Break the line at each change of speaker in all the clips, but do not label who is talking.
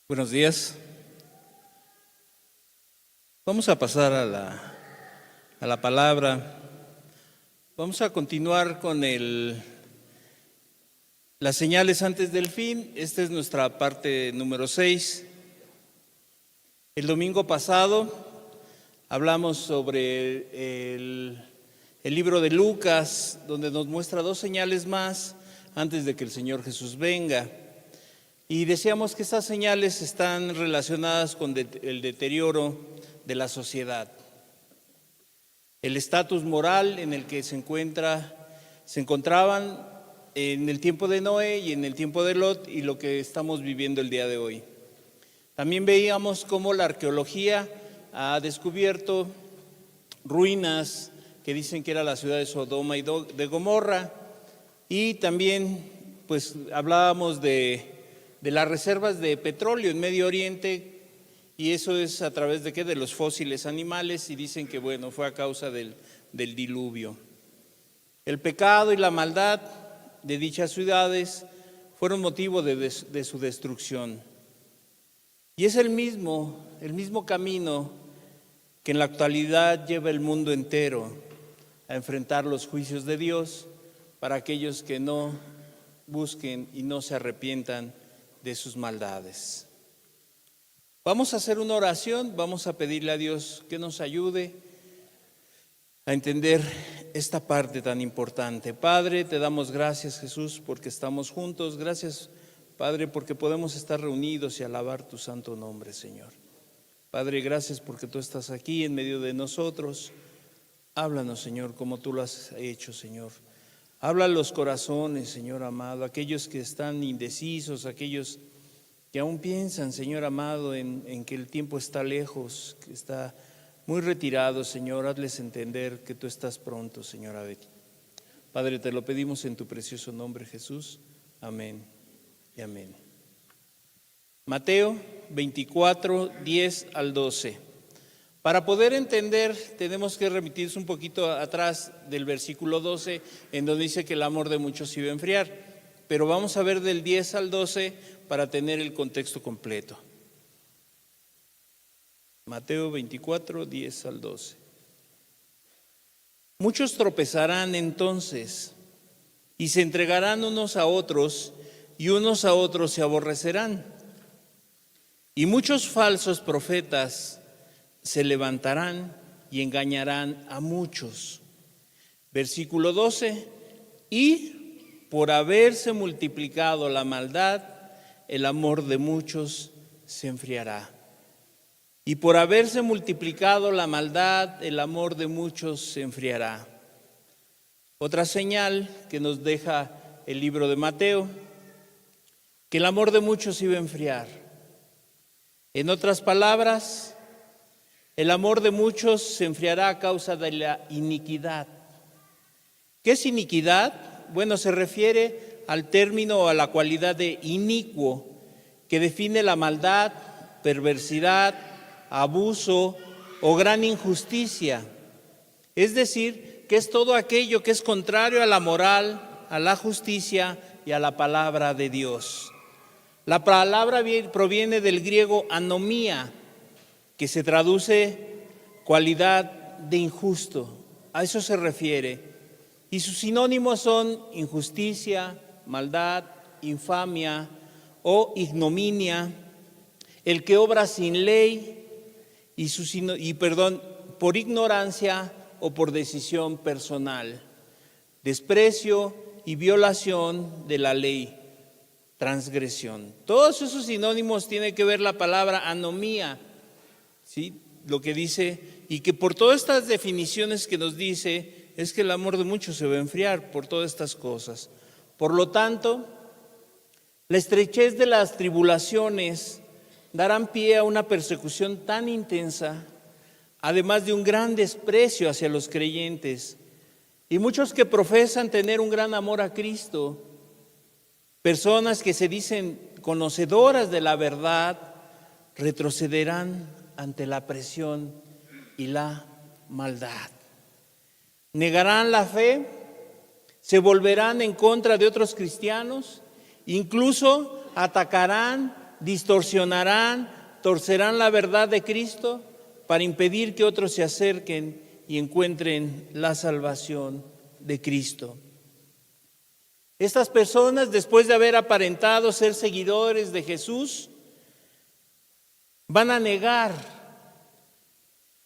Buenos días. Vamos a pasar a la palabra. Vamos a continuar con las señales antes del fin. Esta es nuestra parte número 6. El domingo pasado hablamos sobre el libro de Lucas, donde nos muestra 2 señales más antes de que el Señor Jesús venga. Y decíamos que estas señales están relacionadas con el deterioro de la sociedad. El estatus moral en el que se encontraban en el tiempo de Noé y en el tiempo de Lot y lo que estamos viviendo el día de hoy. También veíamos cómo la arqueología ha descubierto ruinas que dicen que era la ciudad de Sodoma y de Gomorra, y también pues hablábamos de las reservas de petróleo en Medio Oriente, y eso es a través de ¿qué? De los fósiles animales, y dicen que bueno, fue a causa del diluvio. El pecado y la maldad de dichas ciudades fueron motivo de su destrucción. Y es el mismo camino que en la actualidad lleva el mundo entero a enfrentar los juicios de Dios para aquellos que no busquen y no se arrepientan de sus maldades. Vamos a hacer una oración, vamos a pedirle a Dios que nos ayude a entender esta parte tan importante. Padre, te damos gracias, Jesús, porque estamos juntos. Gracias, Padre, porque podemos estar reunidos y alabar tu santo nombre, Señor. Padre, gracias porque tú estás aquí en medio de nosotros. Háblanos, Señor, como tú lo has hecho, Señor. Habla a los corazones, Señor amado, aquellos que están indecisos, aquellos que aún piensan, Señor amado, en que el tiempo está lejos, que está muy retirado, Señor. Hazles entender que tú estás pronto, Señor. Padre, te lo pedimos en tu precioso nombre, Jesús. Amén y amén. Mateo 24, 10 al 12. Para poder entender, tenemos que remitirnos un poquito atrás del versículo 12, en donde dice que el amor de muchos se iba a enfriar. Pero vamos a ver del 10 al 12 para tener el contexto completo. Mateo 24, 10 al 12. Muchos tropezarán entonces y se entregarán unos a otros, y unos a otros se aborrecerán. Y muchos falsos profetas se levantarán y engañarán a muchos. Versículo 12. Y por haberse multiplicado la maldad, el amor de muchos se enfriará. Y por haberse multiplicado la maldad, el amor de muchos se enfriará. Otra señal que nos deja el libro de Mateo, que el amor de muchos iba a enfriar. En otras palabras, el amor de muchos se enfriará a causa de la iniquidad. ¿Qué es iniquidad? Bueno, se refiere al término o a la cualidad de inicuo, que define la maldad, perversidad, abuso o gran injusticia. Es decir, que es todo aquello que es contrario a la moral, a la justicia y a la palabra de Dios. La palabra proviene del griego anomía, que se traduce cualidad de injusto. A eso se refiere. Y sus sinónimos son injusticia, maldad, infamia o ignominia, el que obra sin ley por ignorancia o por decisión personal, desprecio y violación de la ley, transgresión. Todos esos sinónimos tiene que ver la palabra anomía. ¿Sí? Lo que dice, y que por todas estas definiciones que nos dice, es que el amor de muchos se va a enfriar por todas estas cosas. Por lo tanto, la estrechez de las tribulaciones darán pie a una persecución tan intensa, además de un gran desprecio hacia los creyentes. Y muchos que profesan tener un gran amor a Cristo, personas que se dicen conocedoras de la verdad, retrocederán ante la presión y la maldad. Negarán la fe, se volverán en contra de otros cristianos, incluso atacarán distorsionarán, torcerán la verdad de Cristo para impedir que otros se acerquen y encuentren la salvación de Cristo. Estas personas, después de haber aparentado ser seguidores de Jesús, van a negar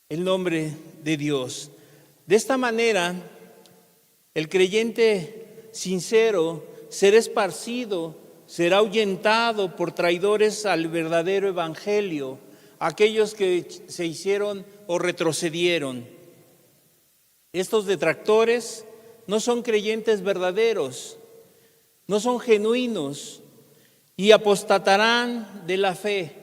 el nombre de Dios. De esta manera, el creyente sincero será esparcido, será ahuyentado por traidores al verdadero evangelio, aquellos que se hicieron o retrocedieron. Estos detractores no son creyentes verdaderos, no son genuinos y apostatarán de la fe.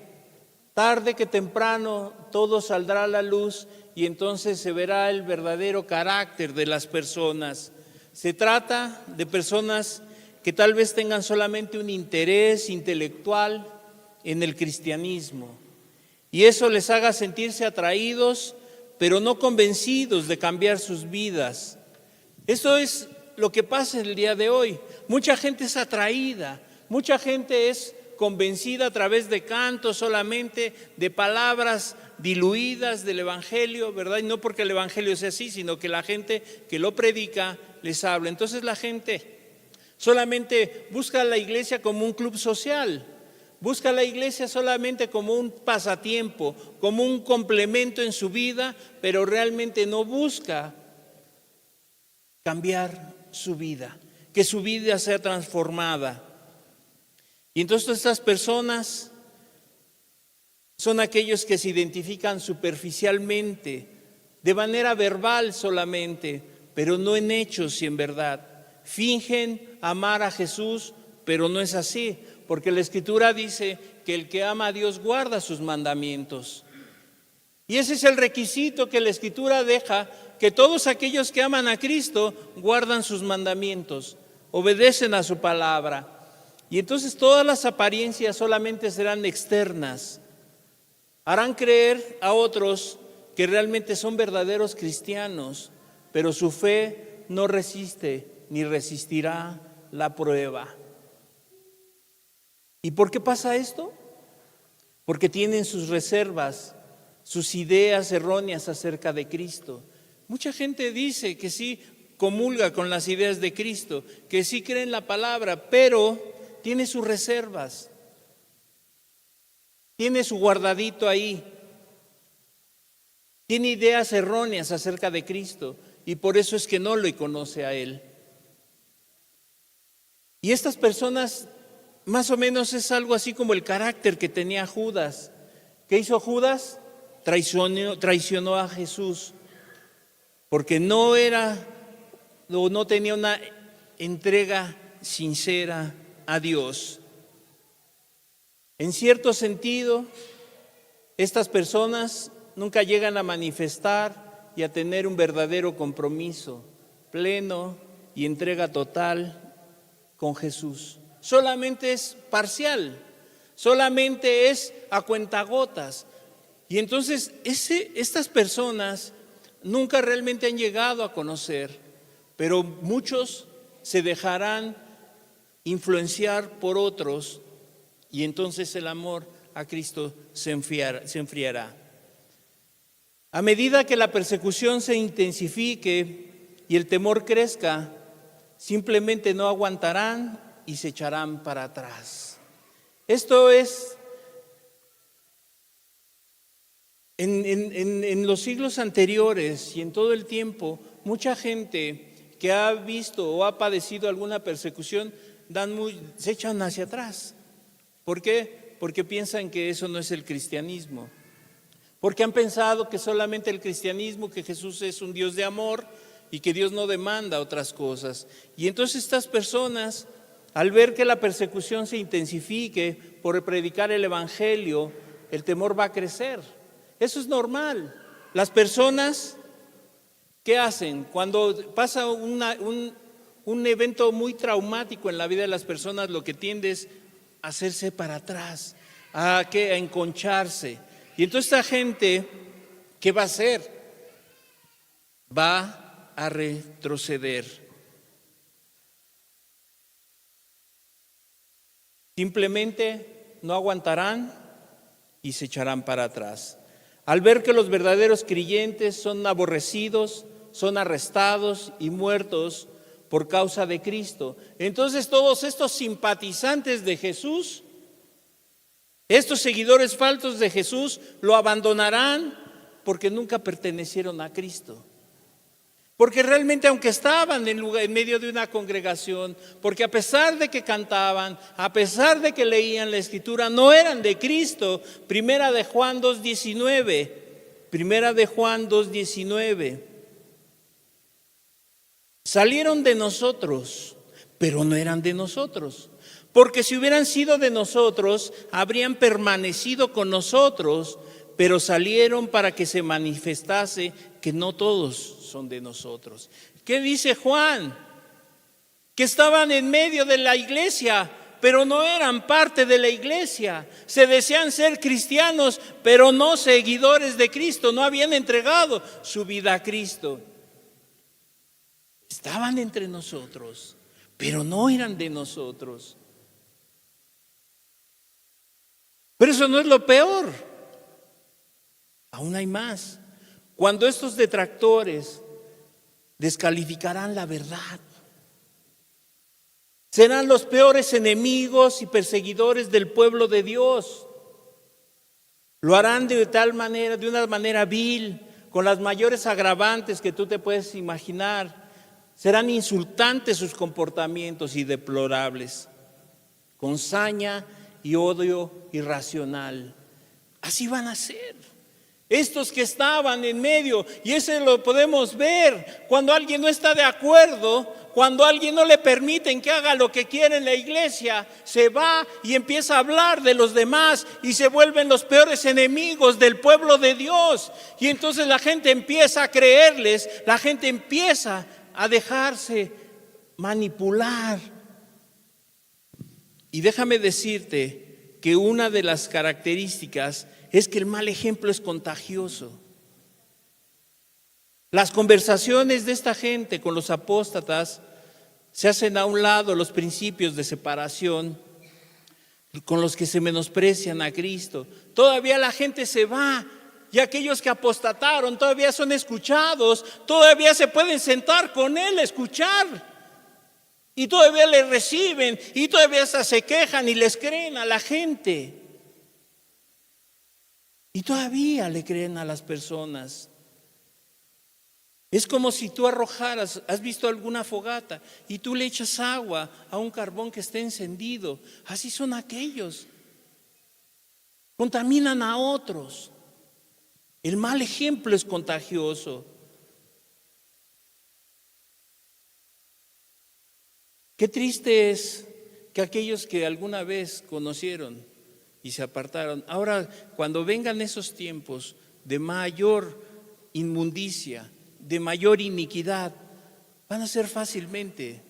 Tarde que temprano todo saldrá a la luz y entonces se verá el verdadero carácter de las personas. Se trata de personas que tal vez tengan solamente un interés intelectual en el cristianismo y eso les haga sentirse atraídos, pero no convencidos de cambiar sus vidas. Eso es lo que pasa el día de hoy. Mucha gente es atraída, mucha gente es convencida a través de cantos solamente, de palabras diluidas del evangelio, ¿verdad? Y no porque el evangelio sea así, sino que la gente que lo predica les habla. Entonces la gente solamente busca a la iglesia como un club social, busca a la iglesia solamente como un pasatiempo, como un complemento en su vida, pero realmente no busca cambiar su vida, que su vida sea transformada. Y entonces estas personas son aquellos que se identifican superficialmente, de manera verbal solamente, pero no en hechos y en verdad. Fingen amar a Jesús, pero no es así, porque la Escritura dice que el que ama a Dios guarda sus mandamientos. Y ese es el requisito que la Escritura deja, que todos aquellos que aman a Cristo guardan sus mandamientos, obedecen a su palabra. Y entonces todas las apariencias solamente serán externas. Harán creer a otros que realmente son verdaderos cristianos, pero su fe no resiste ni resistirá la prueba. ¿Y por qué pasa esto? Porque tienen sus reservas, sus ideas erróneas acerca de Cristo. Mucha gente dice que sí comulga con las ideas de Cristo, que sí cree en la palabra, pero tiene sus reservas, tiene su guardadito ahí, tiene ideas erróneas acerca de Cristo y por eso es que no le conoce a Él. Y estas personas más o menos es algo así como el carácter que tenía Judas. ¿Qué hizo Judas? Traicionó a Jesús porque no tenía una entrega sincera a Dios. En cierto sentido, estas personas nunca llegan a manifestar y a tener un verdadero compromiso pleno y entrega total con Jesús. Solamente es parcial, solamente es a cuentagotas. Y entonces estas personas nunca realmente han llegado a conocer, pero muchos se dejarán influenciar por otros y entonces el amor a Cristo se enfriará. A medida que la persecución se intensifique y el temor crezca, simplemente no aguantarán y se echarán para atrás. Esto es, en los siglos anteriores y en todo el tiempo, mucha gente que ha visto o ha padecido alguna persecución se echan hacia atrás. ¿Por qué? Porque piensan que eso no es el cristianismo. Porque han pensado que solamente el cristianismo, que Jesús es un Dios de amor y que Dios no demanda otras cosas. Y entonces estas personas, al ver que la persecución se intensifique por predicar el evangelio, el temor va a crecer. Eso es normal. Las personas, ¿qué hacen? Cuando pasa un evento muy traumático en la vida de las personas, lo que tiende es a hacerse para atrás, a enconcharse. Y entonces esta gente, ¿qué va a hacer? Va a retroceder. Simplemente no aguantarán y se echarán para atrás. Al ver que los verdaderos creyentes son aborrecidos, son arrestados y muertos por causa de Cristo, entonces todos estos simpatizantes de Jesús, estos seguidores falsos de Jesús, lo abandonarán porque nunca pertenecieron a Cristo. Porque realmente, aunque estaban en medio de una congregación, porque a pesar de que cantaban, a pesar de que leían la Escritura, no eran de Cristo. Primera de Juan 2:19. Primera de Juan 2:19. Salieron de nosotros, pero no eran de nosotros. Porque si hubieran sido de nosotros, habrían permanecido con nosotros, pero salieron para que se manifestase que no todos son de nosotros. ¿Qué dice Juan? Que estaban en medio de la iglesia, pero no eran parte de la iglesia. Se decían ser cristianos, pero no seguidores de Cristo, no habían entregado su vida a Cristo. Estaban entre nosotros, pero no eran de nosotros. Pero eso no es lo peor. Aún hay más. Cuando estos detractores descalificarán la verdad, serán los peores enemigos y perseguidores del pueblo de Dios. Lo harán de tal manera, de una manera vil, con las mayores agravantes que tú te puedes imaginar. Serán insultantes sus comportamientos y deplorables, con saña y odio irracional. Así van a ser. Estos que estaban en medio, y eso lo podemos ver cuando alguien no está de acuerdo, cuando a alguien no le permiten que haga lo que quiere en la iglesia, se va y empieza a hablar de los demás y se vuelven los peores enemigos del pueblo de Dios. Y entonces la gente empieza a creerles, la gente empieza a dejarse manipular. Y déjame decirte que una de las características es que el mal ejemplo es contagioso. Las conversaciones de esta gente con los apóstatas se hacen a un lado los principios de separación con los que se menosprecian a Cristo. Todavía la gente se va y aquellos que apostataron todavía son escuchados, todavía se pueden sentar con él a escuchar y todavía le reciben y todavía hasta se quejan y les creen a la gente. Y todavía le creen a las personas. Es como si tú arrojaras, ¿has visto alguna fogata? Y tú le echas agua a un carbón que esté encendido. Así son aquellos. Contaminan a otros. El mal ejemplo es contagioso. Qué triste es que aquellos que alguna vez conocieron y se apartaron, ahora cuando vengan esos tiempos de mayor inmundicia, de mayor iniquidad, van a ser fácilmente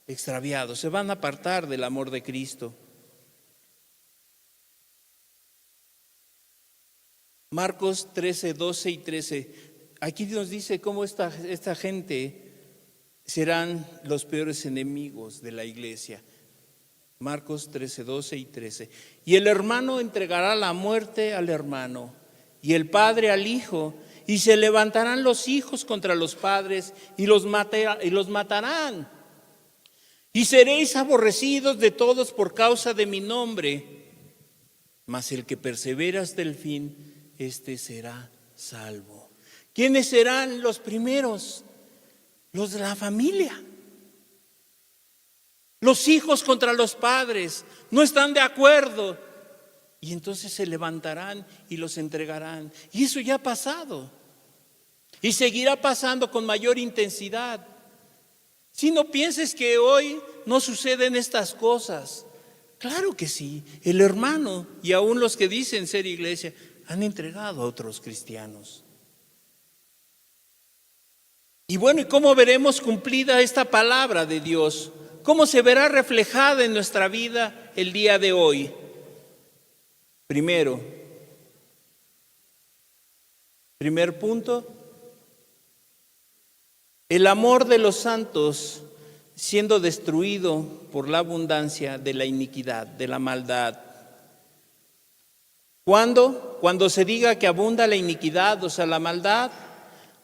extraviados, se van a apartar del amor de Cristo. Marcos 13, 12 y 13. Aquí nos dice cómo esta gente serán los peores enemigos de la iglesia. Marcos 13, 12 y 13. Y el hermano entregará la muerte al hermano, y el padre al hijo, y se levantarán los hijos contra los padres y los matarán. Y seréis aborrecidos de todos por causa de mi nombre, mas el que persevera hasta el fin, este será salvo. ¿Quiénes serán los primeros? Los de la familia. Los hijos contra los padres no están de acuerdo y entonces se levantarán y los entregarán. Y eso ya ha pasado y seguirá pasando con mayor intensidad. Si no pienses que hoy no suceden estas cosas, claro que sí. El hermano y aún los que dicen ser iglesia han entregado a otros cristianos. Y bueno, ¿y cómo veremos cumplida esta palabra de Dios? ¿Cómo se verá reflejada en nuestra vida el día de hoy? Primer punto, el amor de los santos siendo destruido por la abundancia de la iniquidad, de la maldad. ¿Cuándo? Cuando se diga que abunda la iniquidad, o sea, la maldad.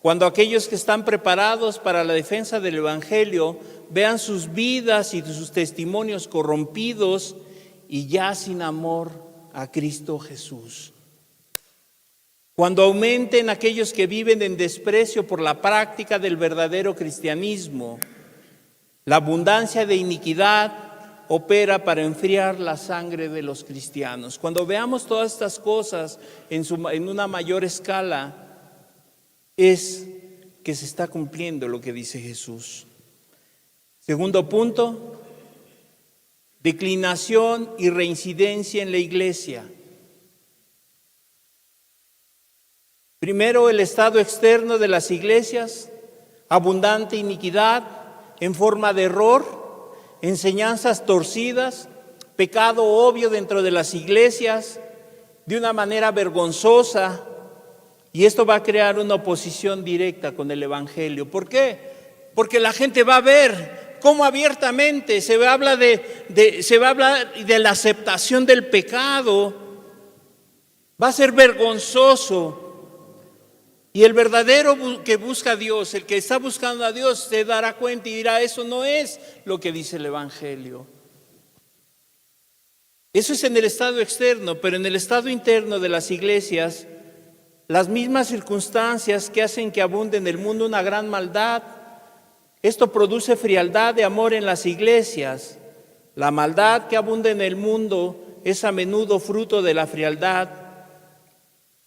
Cuando aquellos que están preparados para la defensa del Evangelio vean sus vidas y sus testimonios corrompidos y ya sin amor a Cristo Jesús. Cuando aumenten aquellos que viven en desprecio por la práctica del verdadero cristianismo, la abundancia de iniquidad opera para enfriar la sangre de los cristianos. Cuando veamos todas estas cosas en una mayor escala, es que se está cumpliendo lo que dice Jesús. Segundo punto, declinación y reincidencia en la iglesia. Primero, el estado externo de las iglesias, abundante iniquidad en forma de error, enseñanzas torcidas, pecado obvio dentro de las iglesias, de una manera vergonzosa, y esto va a crear una oposición directa con el Evangelio. ¿Por qué? Porque la gente va a ver cómo abiertamente se va a hablar de la aceptación del pecado. Va a ser vergonzoso. Y el verdadero que busca a Dios, el que está buscando a Dios, se dará cuenta y dirá: eso no es lo que dice el Evangelio. Eso es en el estado externo, pero en el estado interno de las iglesias, las mismas circunstancias que hacen que abunde en el mundo una gran maldad, esto produce frialdad de amor en las iglesias. La maldad que abunda en el mundo es a menudo fruto de la frialdad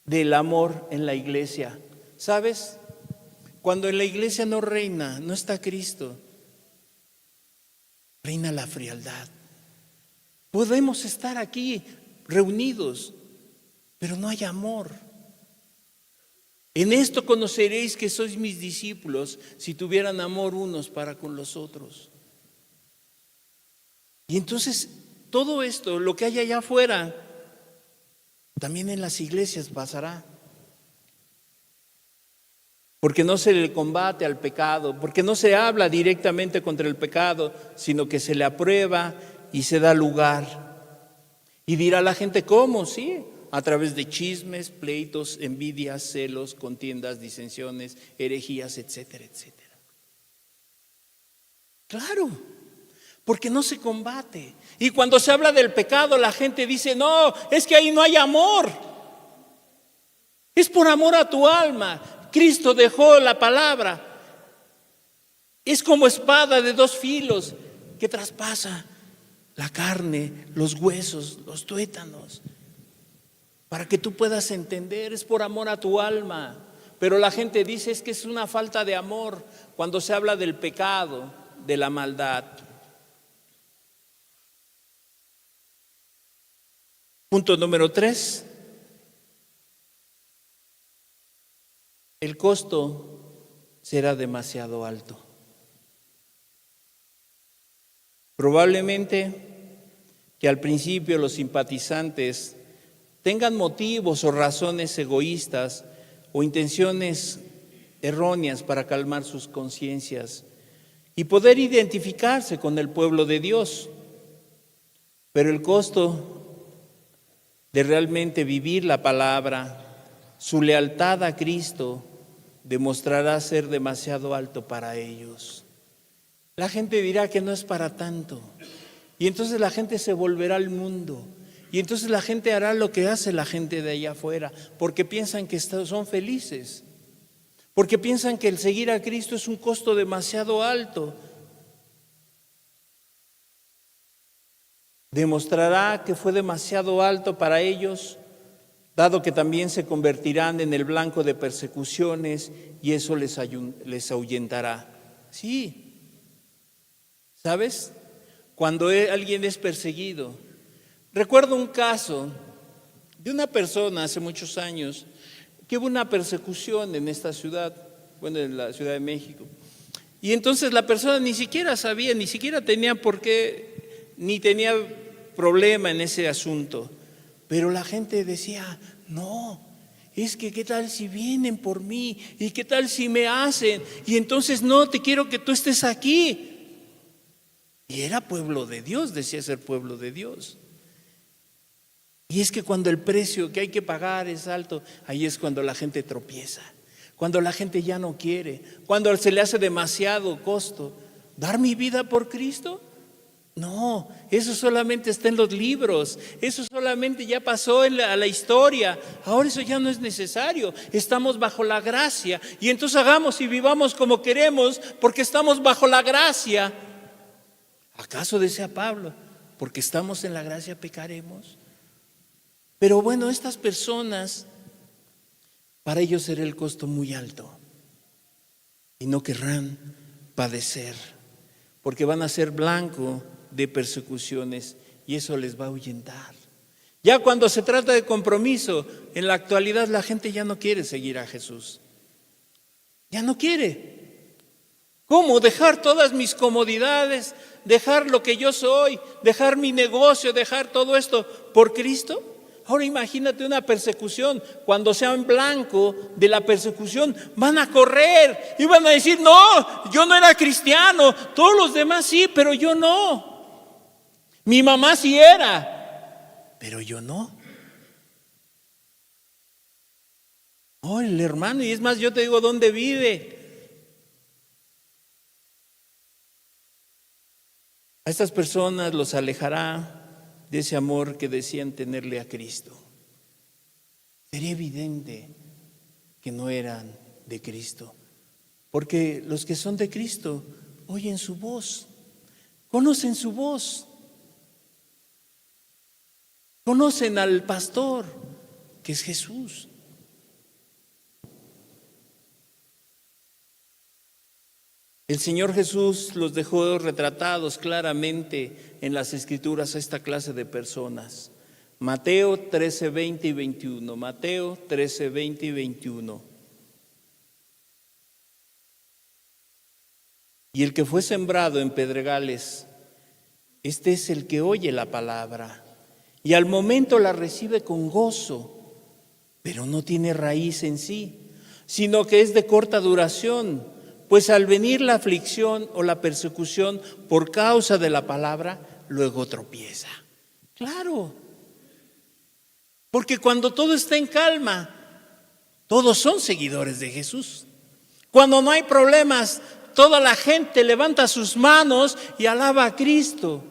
del amor en la iglesia. ¿Sabes? Cuando en la iglesia no reina, no está Cristo, reina la frialdad. Podemos estar aquí reunidos, pero no hay amor. En esto conoceréis que sois mis discípulos, si tuvieran amor unos para con los otros. Y entonces todo esto, lo que hay allá afuera, también en las iglesias pasará. Porque no se le combate al pecado, porque no se habla directamente contra el pecado, sino que se le aprueba y se da lugar. Y dirá la gente: ¿cómo? Sí, a través de chismes, pleitos, envidias, celos, contiendas, disensiones, herejías, etcétera, etcétera. Claro, porque no se combate. Y cuando se habla del pecado, la gente dice: no, es que ahí no hay amor. Es por amor a tu alma. Cristo dejó la palabra. Es como espada de dos filos que traspasa la carne, los huesos, los tuétanos, para que tú puedas entender. Es por amor a tu alma. Pero la gente dice: es que es una falta de amor cuando se habla del pecado, de la maldad. Punto número 3. El costo será demasiado alto. Probablemente que al principio los simpatizantes tengan motivos o razones egoístas o intenciones erróneas para calmar sus conciencias y poder identificarse con el pueblo de Dios. Pero el costo de realmente vivir la palabra, su lealtad a Cristo, demostrará ser demasiado alto para ellos. La gente dirá que no es para tanto. Y entonces la gente se volverá al mundo. Y entonces la gente hará lo que hace la gente de allá afuera, porque piensan que son felices. Porque piensan que el seguir a Cristo es un costo demasiado alto. Demostrará que fue demasiado alto para ellos, dado que también se convertirán en el blanco de persecuciones y eso les ahuyentará. Sí, ¿sabes? Cuando alguien es perseguido. Recuerdo un caso de una persona hace muchos años que hubo una persecución en esta ciudad, bueno, en la Ciudad de México. Y entonces la persona ni siquiera sabía, ni siquiera tenía por qué, ni tenía problema en ese asunto. Pero la gente decía: no, es que qué tal si vienen por mí y qué tal si me hacen, y entonces no, te quiero que tú estés aquí. Y era pueblo de Dios, decía ser pueblo de Dios. Y es que cuando el precio que hay que pagar es alto, ahí es cuando la gente tropieza, cuando la gente ya no quiere, cuando se le hace demasiado costo. ¿Dar mi vida por Cristo? No, eso solamente está en los libros, eso solamente ya pasó a la historia, ahora eso ya no es necesario, estamos bajo la gracia y entonces hagamos y vivamos como queremos porque estamos bajo la gracia. ¿Acaso decía Pablo, porque estamos en la gracia pecaremos? Pero bueno, estas personas, para ellos será el costo muy alto y no querrán padecer porque van a ser blanco de persecuciones y eso les va a ahuyentar. Ya cuando se trata de compromiso, en la actualidad la gente ya no quiere seguir a Jesús. Ya no quiere. ¿Cómo? Dejar todas mis comodidades, dejar lo que yo soy, dejar mi negocio, dejar todo esto por Cristo. Ahora imagínate una persecución, cuando sean blanco de la persecución, van a correr y van a decir, no, yo no era cristiano, todos los demás sí, pero yo no. Mi mamá sí era, pero yo no. Oh, el hermano, y es más, yo te digo dónde vive. A estas personas los alejará de ese amor que decían tenerle a Cristo. Sería evidente que no eran de Cristo, porque los que son de Cristo oyen su voz, conocen su voz. Conocen al pastor, que es Jesús. El Señor Jesús los dejó retratados claramente en las Escrituras a esta clase de personas. Mateo 13, 20 y 21. Mateo 13, 20 y 21. Y el que fue sembrado en pedregales, este es el que oye la palabra y al momento la recibe con gozo, pero no tiene raíz en sí, sino que es de corta duración, pues al venir la aflicción o la persecución por causa de la palabra, luego tropieza. Claro, porque cuando todo está en calma, todos son seguidores de Jesús. Cuando no hay problemas, toda la gente levanta sus manos y alaba a Cristo.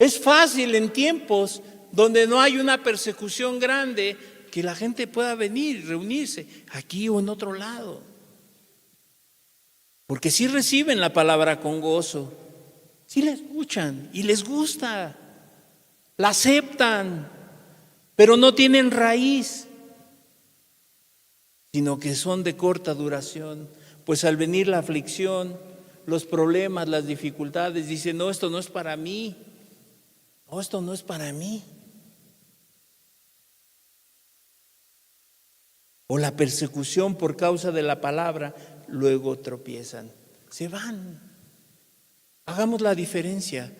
Es fácil en tiempos donde no hay una persecución grande que la gente pueda venir y reunirse aquí o en otro lado. Porque sí reciben la palabra con gozo, sí la escuchan y les gusta, la aceptan, pero no tienen raíz, sino que son de corta duración. Pues al venir la aflicción, los problemas, las dificultades, dicen, no, esto no es para mí. No, esto no es para mí. O la persecución por causa de la palabra, luego tropiezan, se van. Hagamos la diferencia.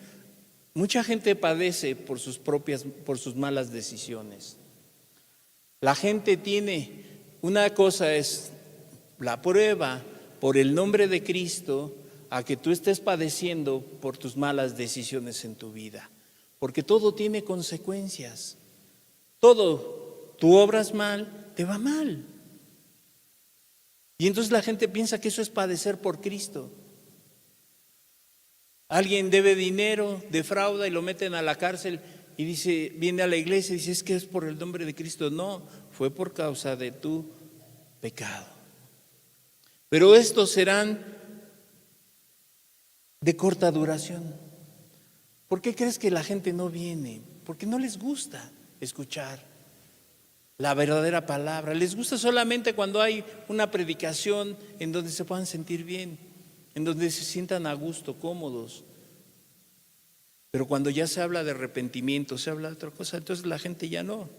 Mucha gente padece por sus malas decisiones. La gente tiene, una cosa es la prueba por el nombre de Cristo a que tú estés padeciendo por tus malas decisiones en tu vida. Porque todo tiene consecuencias. Todo, tú obras mal, te va mal. Y entonces la gente piensa que eso es padecer por Cristo. Alguien debe dinero, defrauda y lo meten a la cárcel y dice, viene a la iglesia y dice, es que es por el nombre de Cristo. No, fue por causa de tu pecado. Pero estos serán de corta duración. ¿Por qué crees que la gente no viene? Porque no les gusta escuchar la verdadera palabra. Les gusta solamente cuando hay una predicación en donde se puedan sentir bien, en donde se sientan a gusto, cómodos. Pero cuando ya se habla de arrepentimiento, se habla de otra cosa, entonces la gente ya no.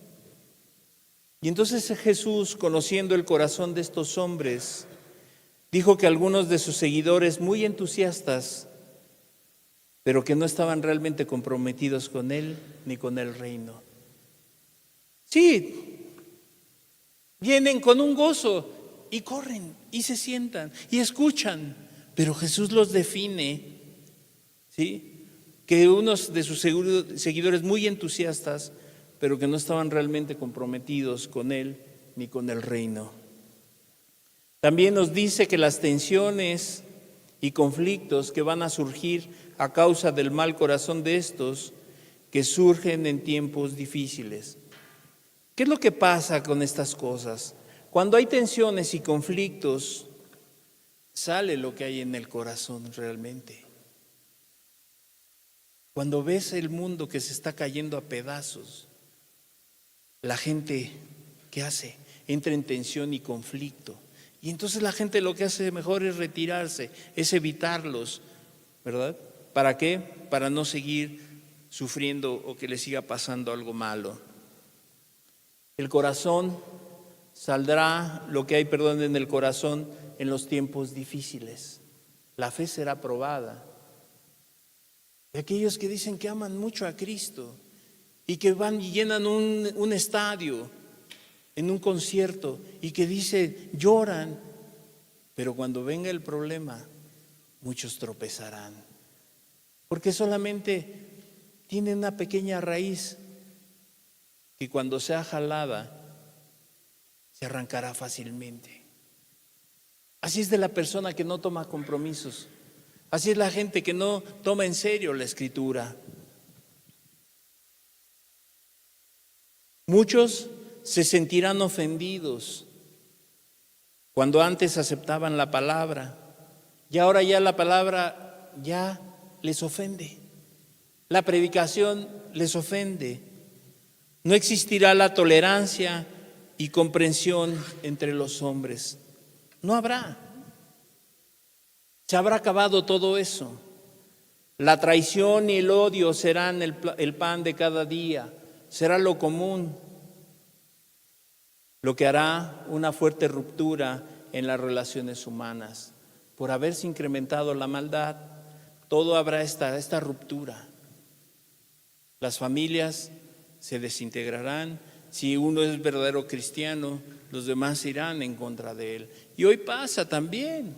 Y entonces Jesús, conociendo el corazón de estos hombres, dijo que algunos de sus seguidores muy entusiastas, pero que no estaban realmente comprometidos con Él ni con el reino. Sí, vienen con un gozo y corren y se sientan y escuchan, pero Jesús los define, ¿sí? que unos de sus seguidores muy entusiastas, pero que no estaban realmente comprometidos con Él ni con el reino. También nos dice que las tensiones y conflictos que van a surgir a causa del mal corazón de estos, que surgen en tiempos difíciles. ¿Qué es lo que pasa con estas cosas? Cuando hay tensiones y conflictos, sale lo que hay en el corazón realmente. Cuando ves el mundo que se está cayendo a pedazos, la gente, ¿qué hace? Entra en tensión y conflicto. Y entonces la gente lo que hace mejor es retirarse, es evitarlos, ¿verdad? ¿Para qué? Para no seguir sufriendo o que le siga pasando algo malo. El corazón saldrá lo que hay, en el corazón en los tiempos difíciles. La fe será probada. Y aquellos que dicen que aman mucho a Cristo y que van y llenan un estadio en un concierto y que dicen, lloran, pero cuando venga el problema, muchos tropezarán. Porque solamente tiene una pequeña raíz que cuando sea jalada, se arrancará fácilmente. Así es de la persona que no toma compromisos. Así es la gente que no toma en serio la Escritura. Muchos se sentirán ofendidos cuando antes aceptaban la palabra y ahora ya la palabra ya les ofende. La predicación les ofende. No existirá la tolerancia y comprensión entre los hombres. No habrá. Se habrá acabado todo eso. La traición y el odio serán el pan de cada día, será lo común, lo que hará una fuerte ruptura en las relaciones humanas. Por haberse incrementado la maldad, todo habrá esta ruptura. Las familias se desintegrarán. Si uno es verdadero cristiano, los demás irán en contra de él. Y hoy pasa también.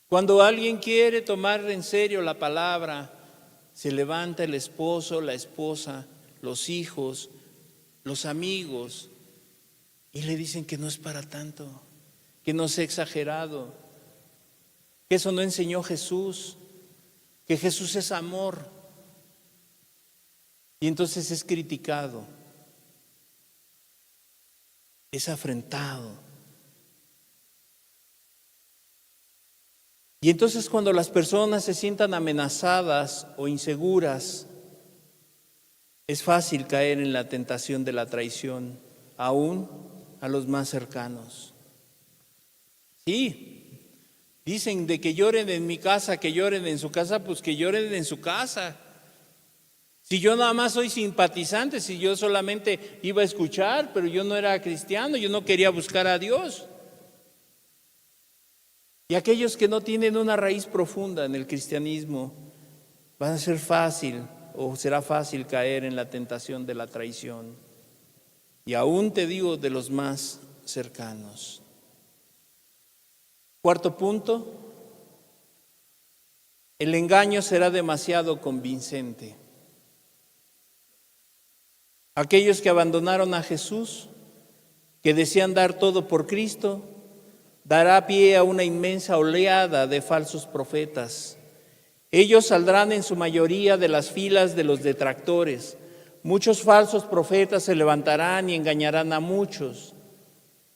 Cuando alguien quiere tomar en serio la palabra, se levanta el esposo, la esposa, los hijos, los amigos, y le dicen que no es para tanto, que no sea exagerado, que eso no enseñó Jesús, que Jesús es amor. Y entonces es criticado, es afrentado. Y entonces cuando las personas se sientan amenazadas o inseguras, es fácil caer en la tentación de la traición, aún a los más cercanos. Sí, dicen de que lloren en mi casa, que lloren en su casa, pues que lloren en su casa. Si yo nada más soy simpatizante, si yo solamente iba a escuchar, pero yo no era cristiano, yo no quería buscar a Dios. Y aquellos que no tienen una raíz profunda en el cristianismo, van a ser fácil o será fácil caer en la tentación de la traición. Y aún te digo de los más cercanos. Cuarto punto, el engaño será demasiado convincente. Aquellos que abandonaron a Jesús, que desean dar todo por Cristo, dará pie a una inmensa oleada de falsos profetas. Ellos saldrán en su mayoría de las filas de los detractores. Muchos falsos profetas se levantarán y engañarán a muchos,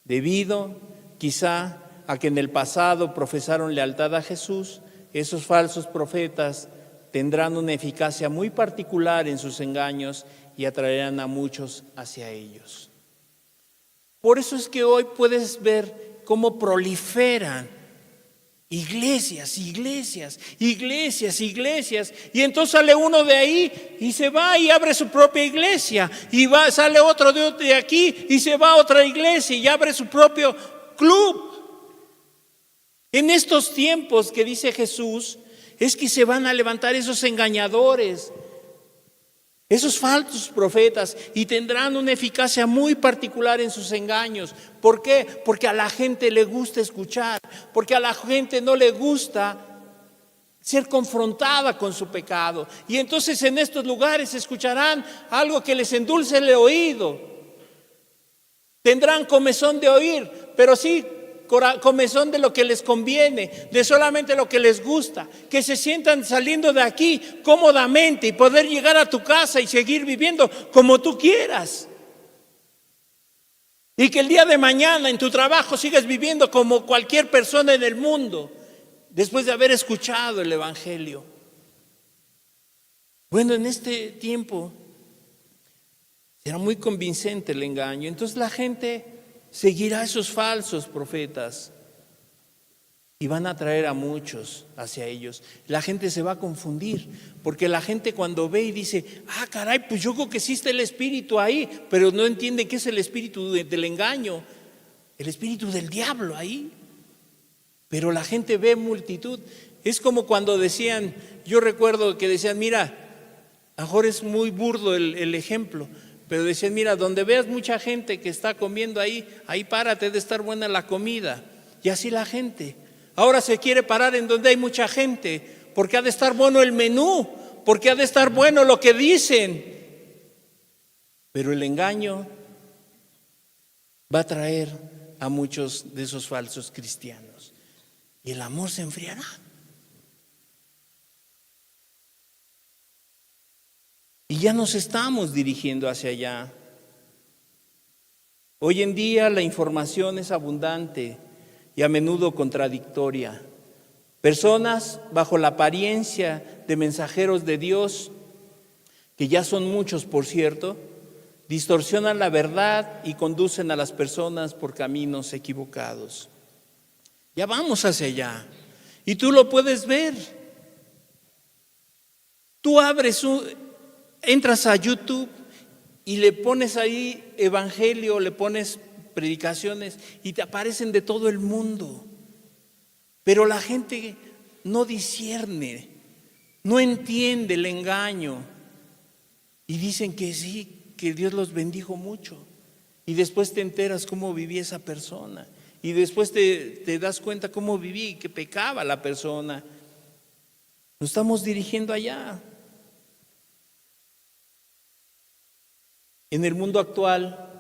debido quizá a que en el pasado profesaron lealtad a Jesús. Esos falsos profetas tendrán una eficacia muy particular en sus engaños y atraerán a muchos hacia ellos. Por eso es que hoy puedes ver cómo proliferan iglesias, y entonces sale uno de ahí y se va y abre su propia iglesia, y sale otro de aquí y se va a otra iglesia y abre su propio club. En estos tiempos que dice Jesús, es que se van a levantar esos engañadores, esos falsos profetas, y tendrán una eficacia muy particular en sus engaños. ¿Por qué? Porque a la gente le gusta escuchar, porque a la gente no le gusta ser confrontada con su pecado. Y entonces en estos lugares escucharán algo que les endulce el oído. Tendrán comezón de oír, pero sí comezón de lo que les conviene, de solamente lo que les gusta, que se sientan saliendo de aquí cómodamente y poder llegar a tu casa y seguir viviendo como tú quieras. Y que el día de mañana en tu trabajo sigas viviendo como cualquier persona en el mundo, después de haber escuchado el Evangelio. Bueno, en este tiempo será muy convincente el engaño. Entonces la gente seguirá a esos falsos profetas y van a traer a muchos hacia ellos. La gente se va a confundir, porque la gente cuando ve y dice, caray, pues yo creo que sí está el espíritu ahí, pero no entiende qué es el espíritu del engaño, el espíritu del diablo ahí. Pero la gente ve multitud. Es como cuando decían, yo recuerdo que decían, mira, a lo mejor es muy burdo el ejemplo, pero decían, mira, donde veas mucha gente que está comiendo ahí párate, de estar buena la comida. Y así la gente. Ahora se quiere parar en donde hay mucha gente, porque ha de estar bueno el menú, porque ha de estar bueno lo que dicen. Pero el engaño va a traer a muchos de esos falsos cristianos. Y el amor se enfriará. Y ya nos estamos dirigiendo hacia allá. Hoy en día la información es abundante y a menudo contradictoria. Personas bajo la apariencia de mensajeros de Dios, que ya son muchos por cierto, distorsionan la verdad y conducen a las personas por caminos equivocados. Ya vamos hacia allá. Y tú lo puedes ver. Tú entras a YouTube y le pones ahí evangelio, le pones predicaciones y te aparecen de todo el mundo. Pero la gente no discierne, no entiende el engaño. Y dicen que sí, que Dios los bendijo mucho. Y después te enteras cómo vivía esa persona. Y después te das cuenta cómo viví, que pecaba la persona. Nos estamos dirigiendo allá. En el mundo actual,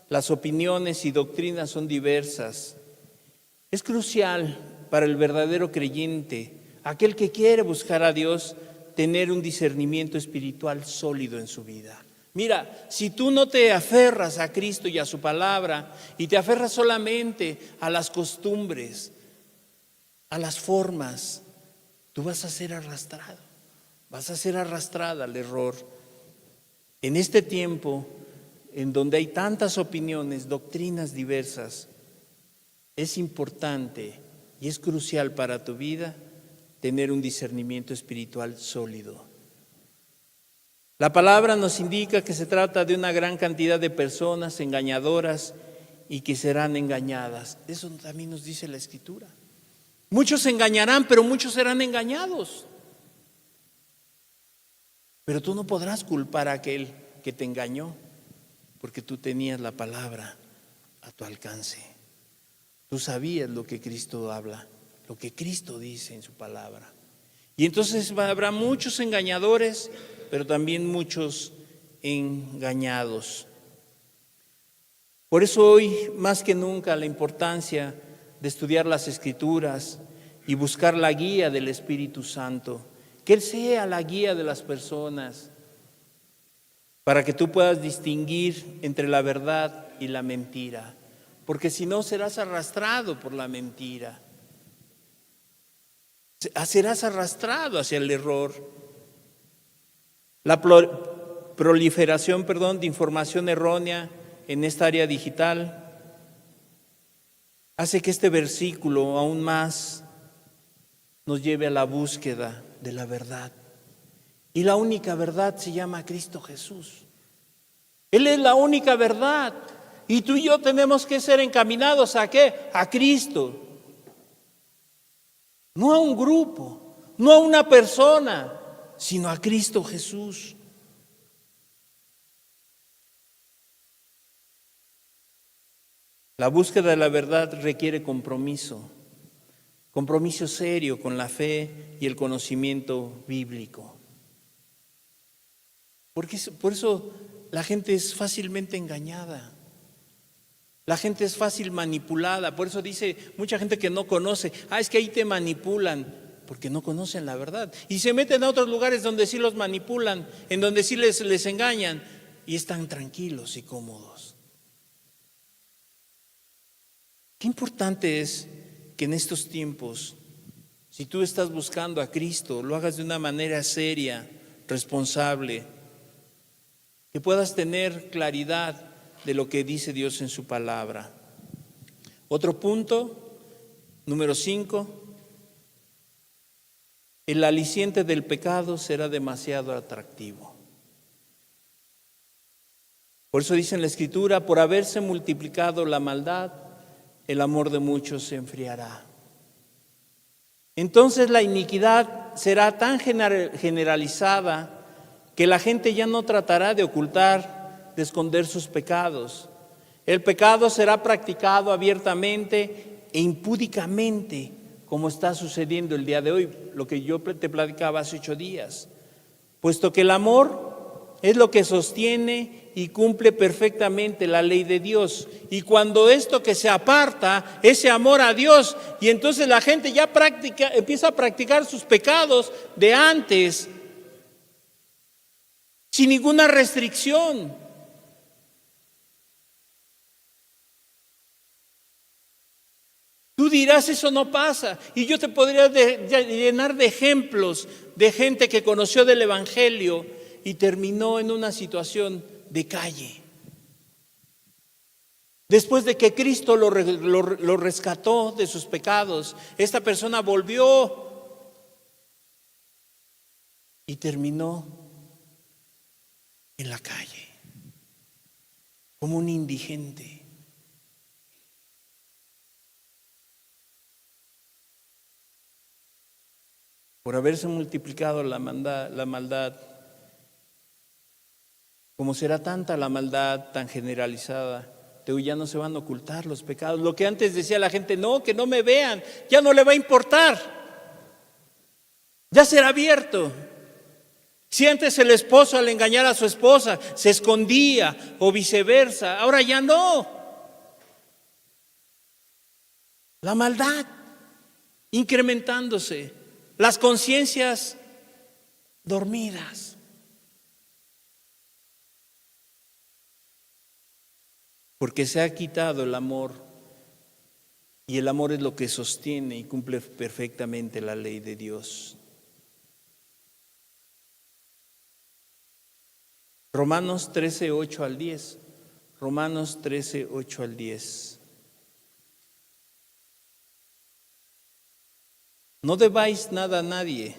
las opiniones y doctrinas son diversas. Es crucial para el verdadero creyente, aquel que quiere buscar a Dios, tener un discernimiento espiritual sólido en su vida. Mira, si tú no te aferras a Cristo y a su palabra y te aferras solamente a las costumbres, a las formas, tú vas a ser arrastrado, vas a ser arrastrada al error. En este tiempo, en donde hay tantas opiniones, doctrinas diversas, es importante y es crucial para tu vida tener un discernimiento espiritual sólido. La palabra nos indica que se trata de una gran cantidad de personas engañadoras y que serán engañadas. Eso también nos dice la Escritura. Muchos se engañarán, pero muchos serán engañados. Pero tú no podrás culpar a aquel que te engañó, porque tú tenías la palabra a tu alcance. Tú sabías lo que Cristo habla, lo que Cristo dice en su palabra. Y entonces habrá muchos engañadores, pero también muchos engañados. Por eso hoy, más que nunca, la importancia de estudiar las Escrituras y buscar la guía del Espíritu Santo, que Él sea la guía de las personas, para que tú puedas distinguir entre la verdad y la mentira, porque si no serás arrastrado por la mentira, serás arrastrado hacia el error. La proliferación, de información errónea en esta área digital hace que este versículo aún más nos lleve a la búsqueda de la verdad. Y la única verdad se llama Cristo Jesús. Él es la única verdad. Y tú y yo tenemos que ser encaminados ¿a qué? A Cristo. No a un grupo, no a una persona, sino a Cristo Jesús. La búsqueda de la verdad requiere compromiso compromiso serio con la fe y el conocimiento bíblico. Por eso la gente es fácilmente engañada. La gente es fácil manipulada. Por eso dice mucha gente que no conoce, es que ahí te manipulan, porque no conocen la verdad. Y se meten a otros lugares donde sí los manipulan, en donde sí les engañan, y están tranquilos y cómodos. Qué importante es que en estos tiempos, si tú estás buscando a Cristo, lo hagas de una manera seria, responsable, que puedas tener claridad de lo que dice Dios en su palabra. Otro punto, número 5, el aliciente del pecado será demasiado atractivo. Por eso dice en la Escritura, por haberse multiplicado la maldad, el amor de muchos se enfriará. Entonces la iniquidad será tan generalizada que la gente ya no tratará de ocultar, de esconder sus pecados. El pecado será practicado abiertamente e impúdicamente, como está sucediendo el día de hoy, lo que yo te platicaba hace 8 días. Puesto que el amor es lo que sostiene y cumple perfectamente la ley de Dios. Y cuando esto que se aparta, ese amor a Dios, y entonces la gente ya empieza a practicar sus pecados de antes, sin ninguna restricción. Tú dirás, eso no pasa. Y yo te podría llenar de ejemplos de gente que conoció del Evangelio y terminó en una situación de calle. Después de que Cristo lo rescató de sus pecados, esta persona volvió y terminó en la calle, como un indigente. Por haberse multiplicado la maldad, como será tanta la maldad tan generalizada, ya no se van a ocultar los pecados. Lo que antes decía la gente, no, que no me vean, ya no le va a importar, ya será abierto. Si antes el esposo al engañar a su esposa se escondía o viceversa, ahora ya no. La maldad incrementándose, las conciencias dormidas. Porque se ha quitado el amor, y el amor es lo que sostiene y cumple perfectamente la ley de Dios. Romanos 13, 8 al 10. Romanos 13, 8 al 10. No debáis nada a nadie,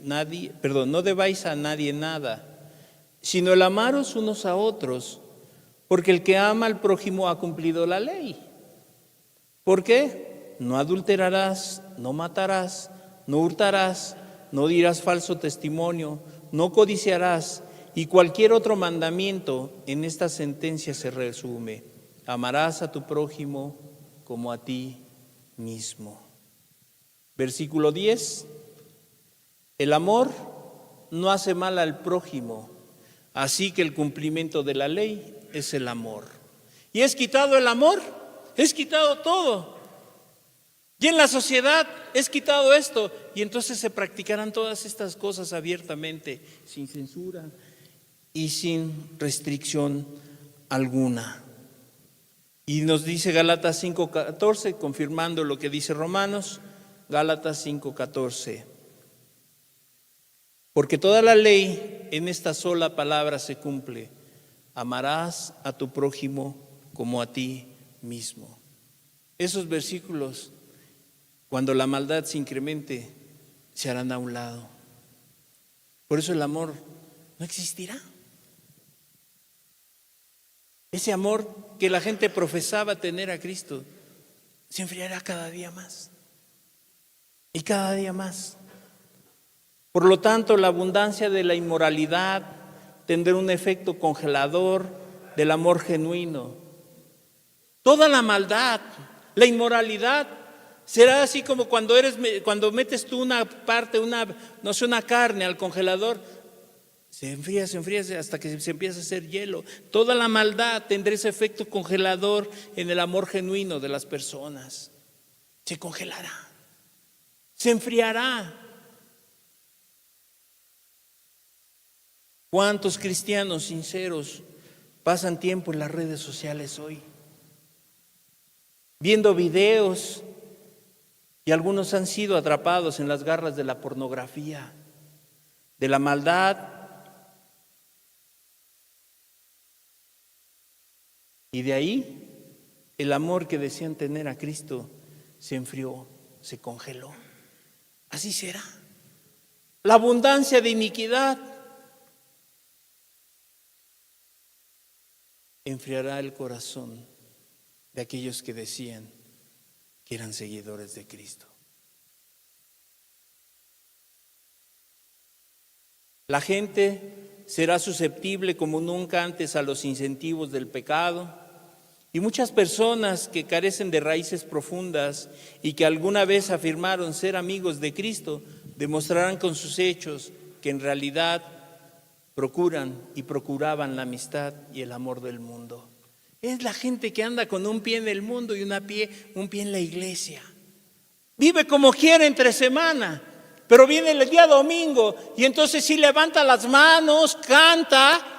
no debáis a nadie nada, sino el amaros unos a otros, porque el que ama al prójimo ha cumplido la ley. ¿Por qué? No adulterarás, no matarás, no hurtarás, no dirás falso testimonio, no codiciarás, y cualquier otro mandamiento en esta sentencia se resume: amarás a tu prójimo como a ti mismo. Versículo 10. El amor no hace mal al prójimo, así que el cumplimiento de la ley es el amor. Y es quitado el amor, es quitado todo. Y en la sociedad es quitado esto, y entonces se practicarán todas estas cosas abiertamente, sin censura y sin restricción alguna. Y nos dice Gálatas 5:14, confirmando lo que dice Romanos, Gálatas 5:14. Porque toda la ley en esta sola palabra se cumple: amarás a tu prójimo como a ti mismo. Esos versículos, cuando la maldad se incremente, se harán a un lado. Por eso el amor no existirá. Ese amor que la gente profesaba tener a Cristo se enfriará cada día más y cada día más. Por lo tanto, la abundancia de la inmoralidad tendrá un efecto congelador del amor genuino. Toda la maldad, la inmoralidad, Será así como cuando metes tú una parte, no sé, una carne al congelador, se enfría hasta que se empieza a hacer hielo. Toda la maldad tendrá ese efecto congelador en el amor genuino de las personas. Se congelará, se enfriará. ¿Cuántos cristianos sinceros pasan tiempo en las redes sociales hoy? Viendo videos, y algunos han sido atrapados en las garras de la pornografía, de la maldad, y de ahí el amor que decían tener a Cristo se enfrió, se congeló. Así será. La abundancia de iniquidad enfriará el corazón de aquellos que decían que eran seguidores de Cristo. La gente será susceptible como nunca antes a los incentivos del pecado, y muchas personas que carecen de raíces profundas y que alguna vez afirmaron ser amigos de Cristo demostrarán con sus hechos que en realidad procuran y procuraban la amistad y el amor del mundo. Es la gente que anda con un pie en el mundo y un pie en la iglesia. Vive como quiere entre semana, pero viene el día domingo y entonces sí levanta las manos, canta,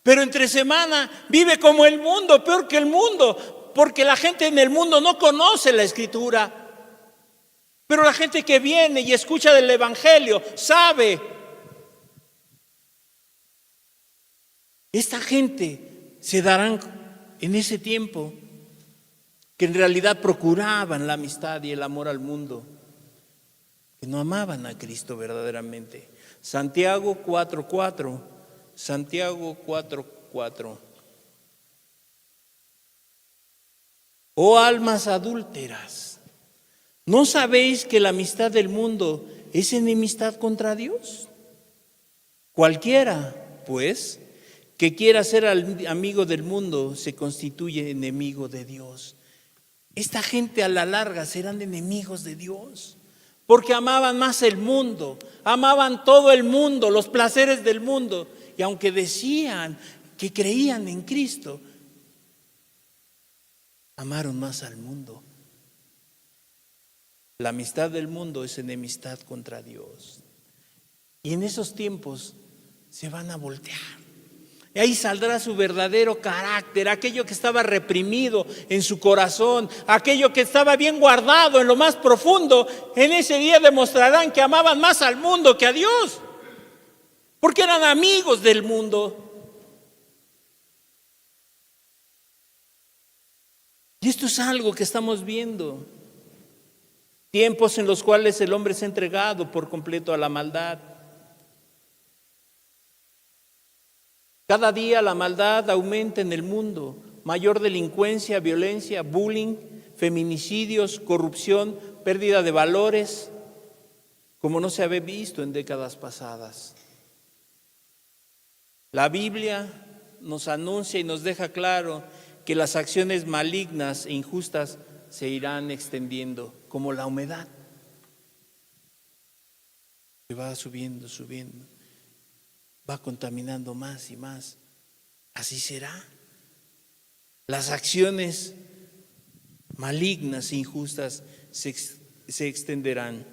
pero entre semana vive como el mundo, peor que el mundo, porque la gente en el mundo no conoce la Escritura. Pero la gente que viene y escucha del Evangelio sabe. Esta gente se darán en ese tiempo que en realidad procuraban la amistad y el amor al mundo, que no amaban a Cristo verdaderamente. Santiago 4:4. Santiago 4:4. Oh almas adúlteras, ¿no sabéis que la amistad del mundo es enemistad contra Dios? Cualquiera, pues, que quiera ser amigo del mundo se constituye enemigo de Dios. Esta gente a la larga serán enemigos de Dios, porque amaban más el mundo, amaban todo el mundo, los placeres del mundo, y aunque decían que creían en Cristo, amaron más al mundo. La amistad del mundo es enemistad contra Dios. Y en esos tiempos se van a voltear. Y ahí saldrá su verdadero carácter, aquello que estaba reprimido en su corazón, aquello que estaba bien guardado en lo más profundo. En ese día demostrarán que amaban más al mundo que a Dios, porque eran amigos del mundo. Y esto es algo que estamos viendo. Tiempos en los cuales el hombre se ha entregado por completo a la maldad. Cada día la maldad aumenta en el mundo. Mayor delincuencia, violencia, bullying, feminicidios, corrupción, pérdida de valores, como no se había visto en décadas pasadas. La Biblia nos anuncia y nos deja claro que las acciones malignas e injustas se irán extendiendo como la humedad. Se va subiendo, va contaminando más y más. Así será. Las acciones malignas e injustas se extenderán.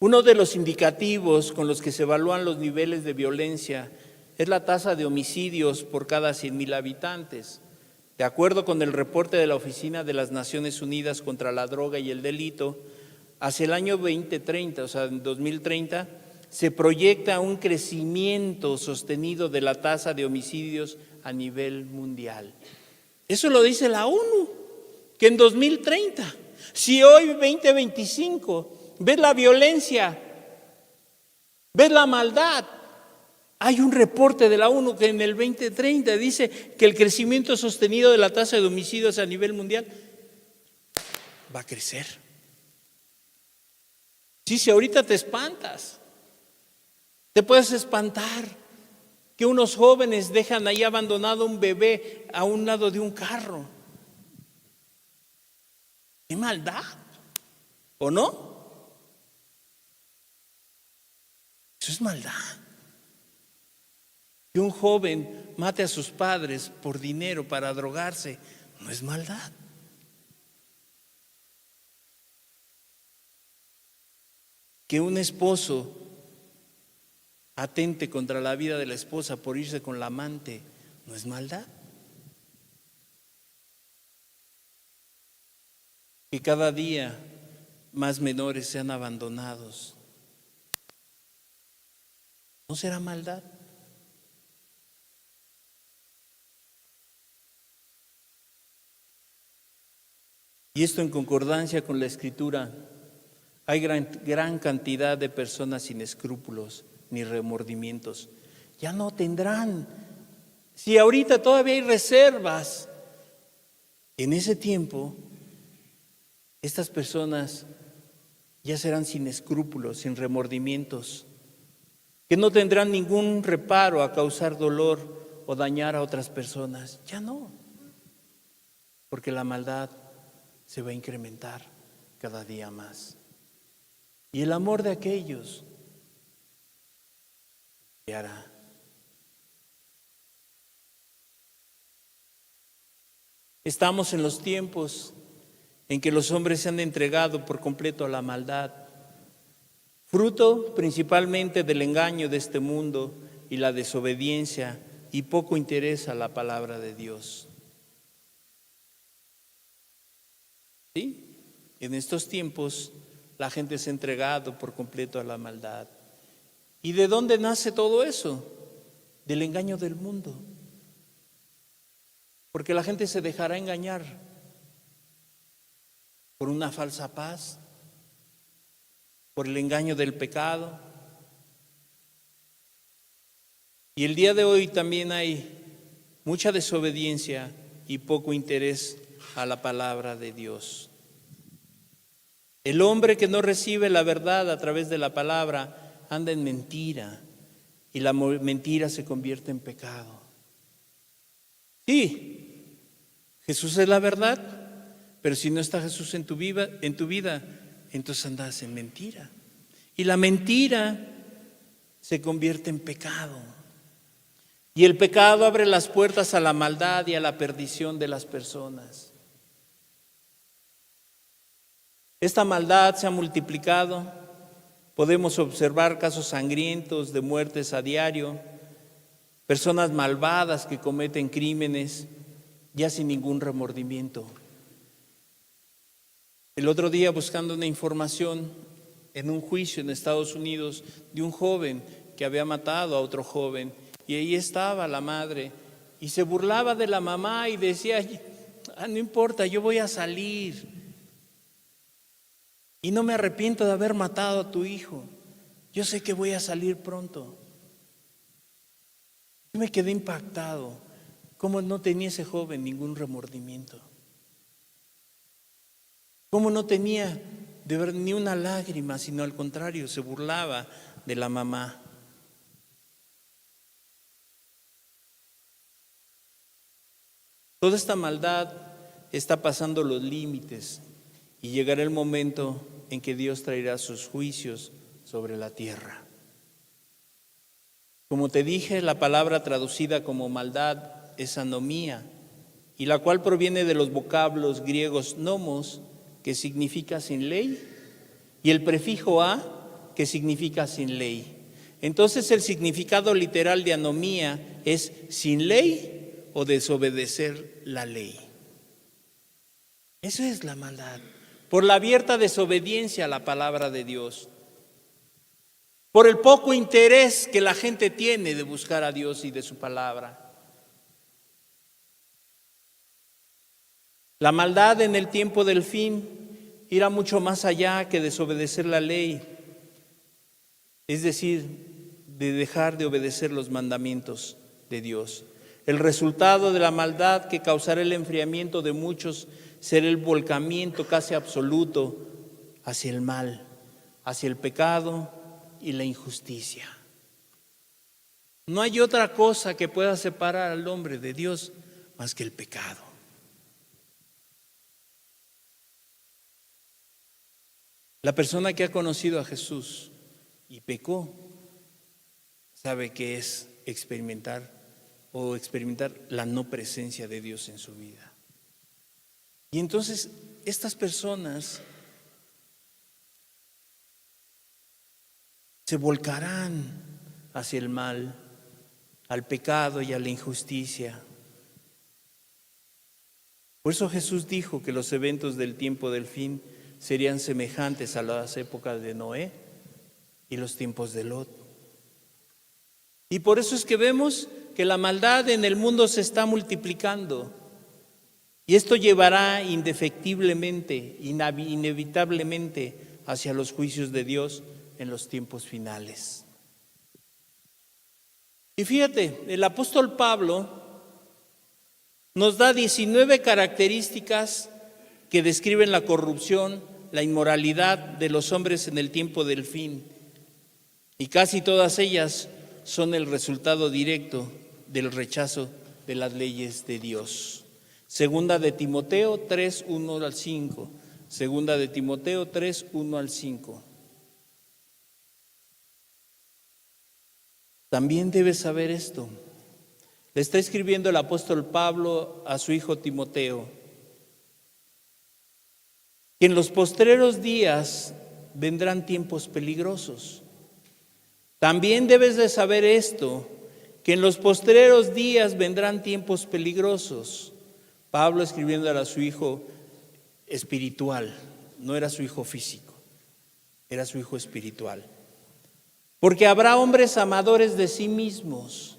Uno de los indicativos con los que se evalúan los niveles de violencia es la tasa de homicidios por cada 100,000 habitantes. De acuerdo con el reporte de la Oficina de las Naciones Unidas contra la Droga y el Delito, hacia el año 2030, o sea, en 2030, se proyecta un crecimiento sostenido de la tasa de homicidios a nivel mundial. Eso lo dice la ONU, que en 2030, si hoy 2025 ves la violencia, ves la maldad, hay un reporte de la ONU que en el 2030 dice que el crecimiento sostenido de la tasa de homicidios a nivel mundial va a crecer. Sí, si ahorita te espantas, te puedes espantar que unos jóvenes dejan ahí abandonado un bebé a un lado de un carro. ¿Qué maldad? ¿O no? Eso es maldad. Que un joven mate a sus padres por dinero para drogarse, no es maldad. Que un esposo atente contra la vida de la esposa por irse con la amante, no es maldad. Que cada día más menores sean abandonados, ¿no será maldad? Y esto en concordancia con la Escritura. Hay gran cantidad de personas sin escrúpulos ni remordimientos. Ya no tendrán. Si ahorita todavía hay reservas, en ese tiempo estas personas ya serán sin escrúpulos, sin remordimientos, que no tendrán ningún reparo a causar dolor o dañar a otras personas. Ya no, porque la maldad se va a incrementar cada día más. Y el amor de aquellos se hará. Estamos en los tiempos en que los hombres se han entregado por completo a la maldad, fruto principalmente del engaño de este mundo y la desobediencia y poco interés a la palabra de Dios. ¿Sí? En estos tiempos la gente se ha entregado por completo a la maldad. ¿Y de dónde nace todo eso? Del engaño del mundo. Porque la gente se dejará engañar por una falsa paz, por el engaño del pecado. Y el día de hoy también hay mucha desobediencia y poco interés a la palabra de Dios. El hombre que no recibe la verdad a través de la palabra anda en mentira y la mentira se convierte en pecado. Sí, Jesús es la verdad, pero si no está Jesús en tu vida, entonces andas en mentira. Y la mentira se convierte en pecado. Y el pecado abre las puertas a la maldad y a la perdición de las personas. Esta maldad se ha multiplicado. Podemos observar casos sangrientos de muertes a diario, personas malvadas que cometen crímenes ya sin ningún remordimiento. El otro día, buscando una información en un juicio en Estados Unidos de un joven que había matado a otro joven, y ahí estaba la madre y se burlaba de la mamá y decía: no importa, yo voy a salir y no me arrepiento de haber matado a tu hijo, yo sé que voy a salir pronto. Yo me quedé impactado. ¿Cómo no tenía ese joven ningún remordimiento? ¿Cómo no tenía de ver ni una lágrima, sino al contrario, se burlaba de la mamá? Toda esta maldad está pasando los límites y llegará el momento en que Dios traerá sus juicios sobre la tierra. Como te dije, la palabra traducida como maldad es anomía, y la cual proviene de los vocablos griegos nomos, que significa sin ley, y el prefijo a, que significa sin ley. Entonces el significado literal de anomía es sin ley o desobedecer la ley. Eso es la maldad, por la abierta desobediencia a la palabra de Dios, por el poco interés que la gente tiene de buscar a Dios y de su palabra. La maldad en el tiempo del fin irá mucho más allá que desobedecer la ley, es decir, de dejar de obedecer los mandamientos de Dios. El resultado de la maldad que causará el enfriamiento de muchos será el volcamiento casi absoluto hacia el mal, hacia el pecado y la injusticia. No hay otra cosa que pueda separar al hombre de Dios más que el pecado. La persona que ha conocido a Jesús y pecó, sabe que es experimentar la no presencia de Dios en su vida. Y entonces estas personas se volcarán hacia el mal, al pecado y a la injusticia. Por eso Jesús dijo que los eventos del tiempo del fin serían semejantes a las épocas de Noé y los tiempos de Lot. Y por eso es que vemos que la maldad en el mundo se está multiplicando. Y esto llevará indefectiblemente, inevitablemente hacia los juicios de Dios en los tiempos finales. Y fíjate, el apóstol Pablo nos da 19 características que describen la corrupción, la inmoralidad de los hombres en el tiempo del fin. Y casi todas ellas son el resultado directo del rechazo de las leyes de Dios. Segunda de Timoteo 3, 1 al 5. Segunda de Timoteo 3, 1 al 5. También debes saber esto. Le está escribiendo el apóstol Pablo a su hijo Timoteo, que en los postreros días vendrán tiempos peligrosos. También debes de saber esto, que en los postreros días vendrán tiempos peligrosos. Pablo escribiéndole a su hijo espiritual, no era su hijo físico, era su hijo espiritual. Porque habrá hombres amadores de sí mismos.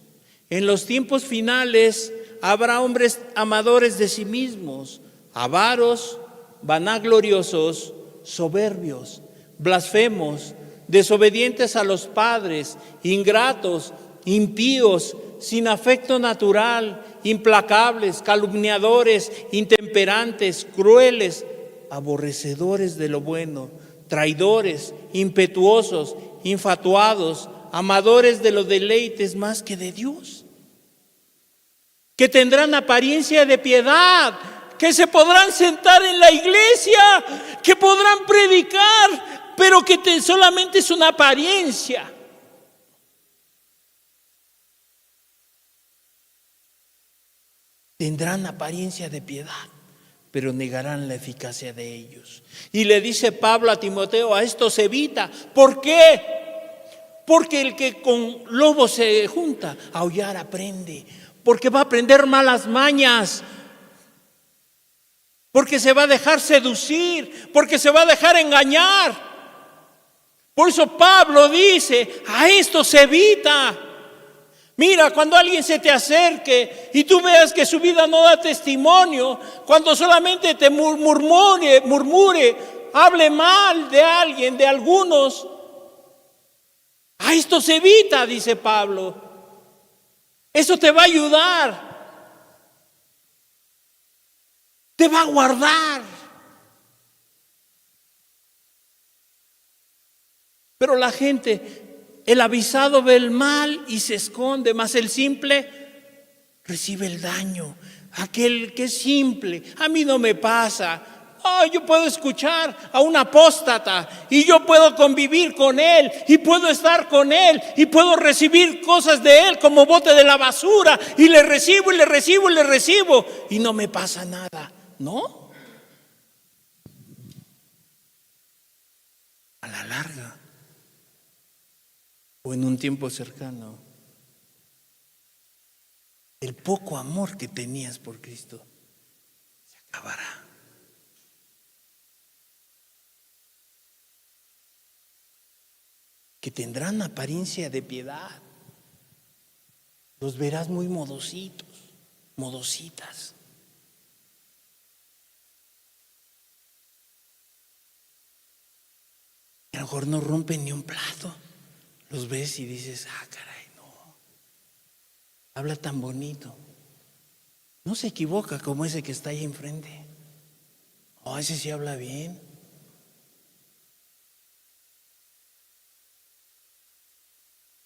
En los tiempos finales habrá hombres amadores de sí mismos, avaros, vanagloriosos, soberbios, blasfemos, desobedientes a los padres, ingratos, impíos, sin afecto natural, implacables, calumniadores, intemperantes, crueles, aborrecedores de lo bueno, traidores, impetuosos, infatuados, amadores de los deleites más que de Dios, que tendrán apariencia de piedad, que se podrán sentar en la iglesia, que podrán predicar, pero que solamente es una apariencia. Tendrán apariencia de piedad, pero negarán la eficacia de ellos. Y le dice Pablo a Timoteo, a esto se evita. ¿Por qué? Porque el que con lobos se junta, a aullar aprende. Porque va a aprender malas mañas. Porque se va a dejar seducir. Porque se va a dejar engañar. Por eso Pablo dice, a esto se evita. Mira, cuando alguien se te acerque y tú veas que su vida no da testimonio, cuando solamente te murmure, hable mal de alguien, de algunos, a esto se evita, dice Pablo. Eso te va a ayudar, te va a guardar. Pero la gente, el avisado ve el mal y se esconde, mas el simple recibe el daño. Aquel que es simple, a mí no me pasa. Yo puedo escuchar a un apóstata y yo puedo convivir con él y puedo estar con él y puedo recibir cosas de él como bote de la basura y le recibo y le recibo y le recibo y no me pasa nada. ¿No? A la larga o en un tiempo cercano, el poco amor que tenías por Cristo se acabará. Que tendrán apariencia de piedad. Los verás muy modositos, modositas. A lo mejor no rompen ni un plato. Los ves y dices, caray, no. Habla tan bonito. No se equivoca como ese que está ahí enfrente. Ese sí habla bien.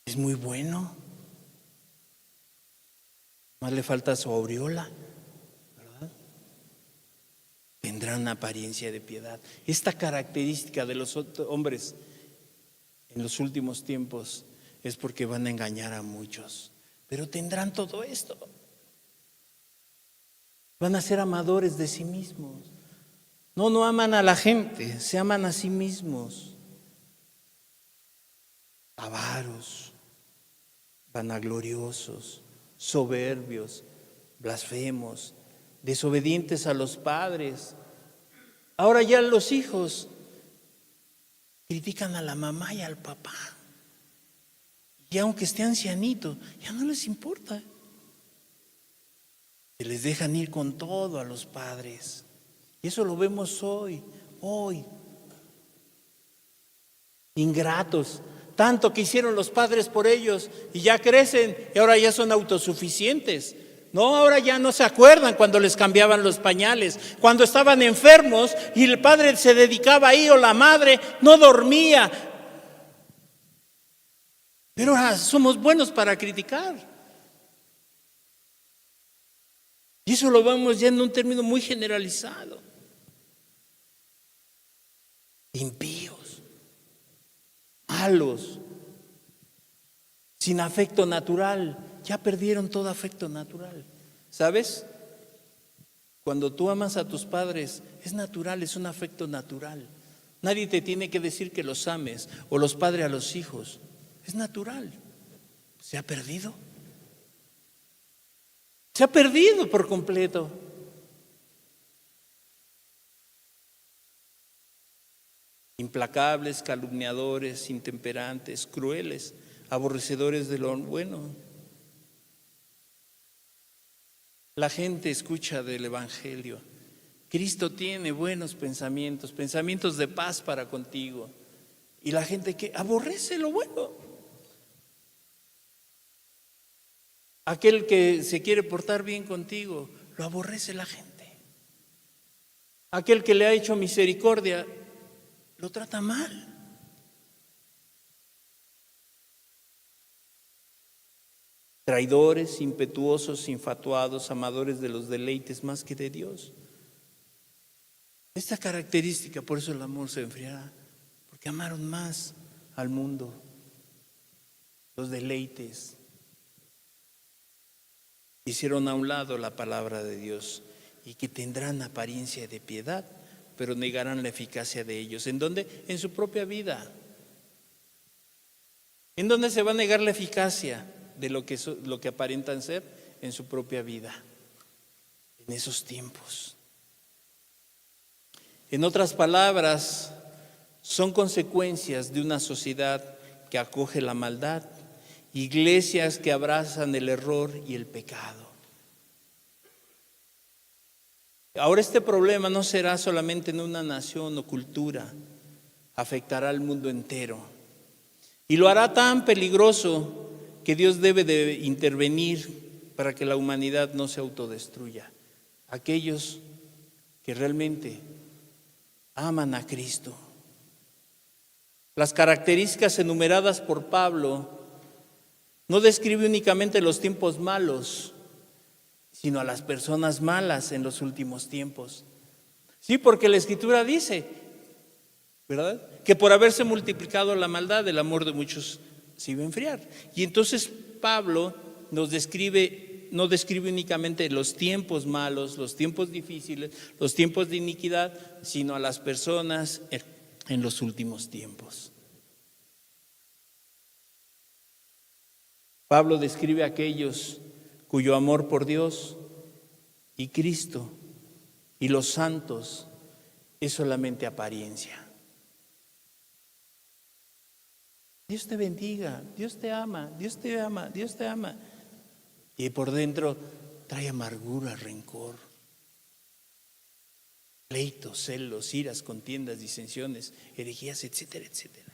Es muy bueno. Más le falta su aureola, ¿verdad? Tendrá tendrán apariencia de piedad. Esta característica de los hombres en los últimos tiempos es porque van a engañar a muchos, pero tendrán todo esto. Van a ser amadores de sí mismos. No aman a la gente, se aman a sí mismos. Avaros, vanagloriosos, soberbios, blasfemos, desobedientes a los padres. Ahora ya los hijos critican a la mamá y al papá. Y aunque esté ancianito, ya no les importa. Se les dejan ir con todo a los padres. Y eso lo vemos hoy. Ingratos. Tanto que hicieron los padres por ellos y ya crecen y ahora ya son autosuficientes. No, ahora ya no se acuerdan cuando les cambiaban los pañales, cuando estaban enfermos y el padre se dedicaba ahí o la madre no dormía. Pero ahora somos buenos para criticar. Y eso lo vamos ya en un término muy generalizado. Impíos, malos, sin afecto natural. Ya perdieron todo afecto natural. ¿Sabes? Cuando tú amas a tus padres, es natural, es un afecto natural. Nadie te tiene que decir que los ames o los padres a los hijos. Es natural. ¿Se ha perdido? Se ha perdido por completo. Implacables, calumniadores, intemperantes, crueles, aborrecedores de lo bueno. La gente escucha del Evangelio. Cristo tiene buenos pensamientos, pensamientos de paz para contigo. Y la gente que aborrece lo bueno. Aquel que se quiere portar bien contigo, lo aborrece la gente. Aquel que le ha hecho misericordia, lo trata mal. Traidores, impetuosos, infatuados, amadores de los deleites más que de Dios. Esta característica, por eso el amor se enfriará, porque amaron más al mundo, los deleites. Hicieron a un lado la palabra de Dios y que tendrán apariencia de piedad, pero negarán la eficacia de ellos. ¿En dónde? En su propia vida. ¿En dónde se va a negar la eficacia de lo que aparentan ser? En su propia vida, en esos tiempos. En otras palabras, son consecuencias de una sociedad que acoge la maldad, iglesias que abrazan el error y el pecado. Ahora este problema no será solamente en una nación o cultura, afectará al mundo entero. Y lo hará tan peligroso que Dios debe de intervenir para que la humanidad no se autodestruya. Aquellos que realmente aman a Cristo. Las características enumeradas por Pablo no describe únicamente los tiempos malos, sino a las personas malas en los últimos tiempos. Sí, porque la Escritura dice, ¿verdad?, que por haberse multiplicado la maldad, el amor de muchos se iba a enfriar. Y entonces Pablo no describe únicamente los tiempos malos, los tiempos difíciles, los tiempos de iniquidad, sino a las personas en los últimos tiempos. Pablo describe a aquellos cuyo amor por Dios y Cristo y los santos es solamente apariencia. Dios te bendiga, Dios te ama, Dios te ama, Dios te ama. Y por dentro trae amargura, rencor, pleitos, celos, iras, contiendas, disensiones, herejías, etcétera, etcétera.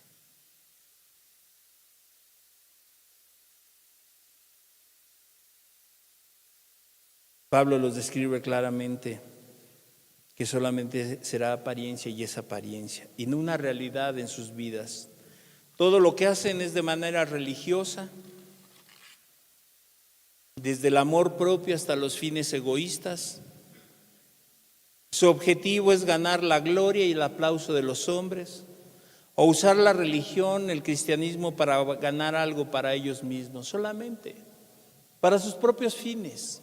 Pablo los describe claramente que solamente será apariencia y es apariencia, y no una realidad en sus vidas. Todo lo que hacen es de manera religiosa, desde el amor propio hasta los fines egoístas. Su objetivo es ganar la gloria y el aplauso de los hombres, o usar la religión, el cristianismo, para ganar algo para ellos mismos, solamente para sus propios fines,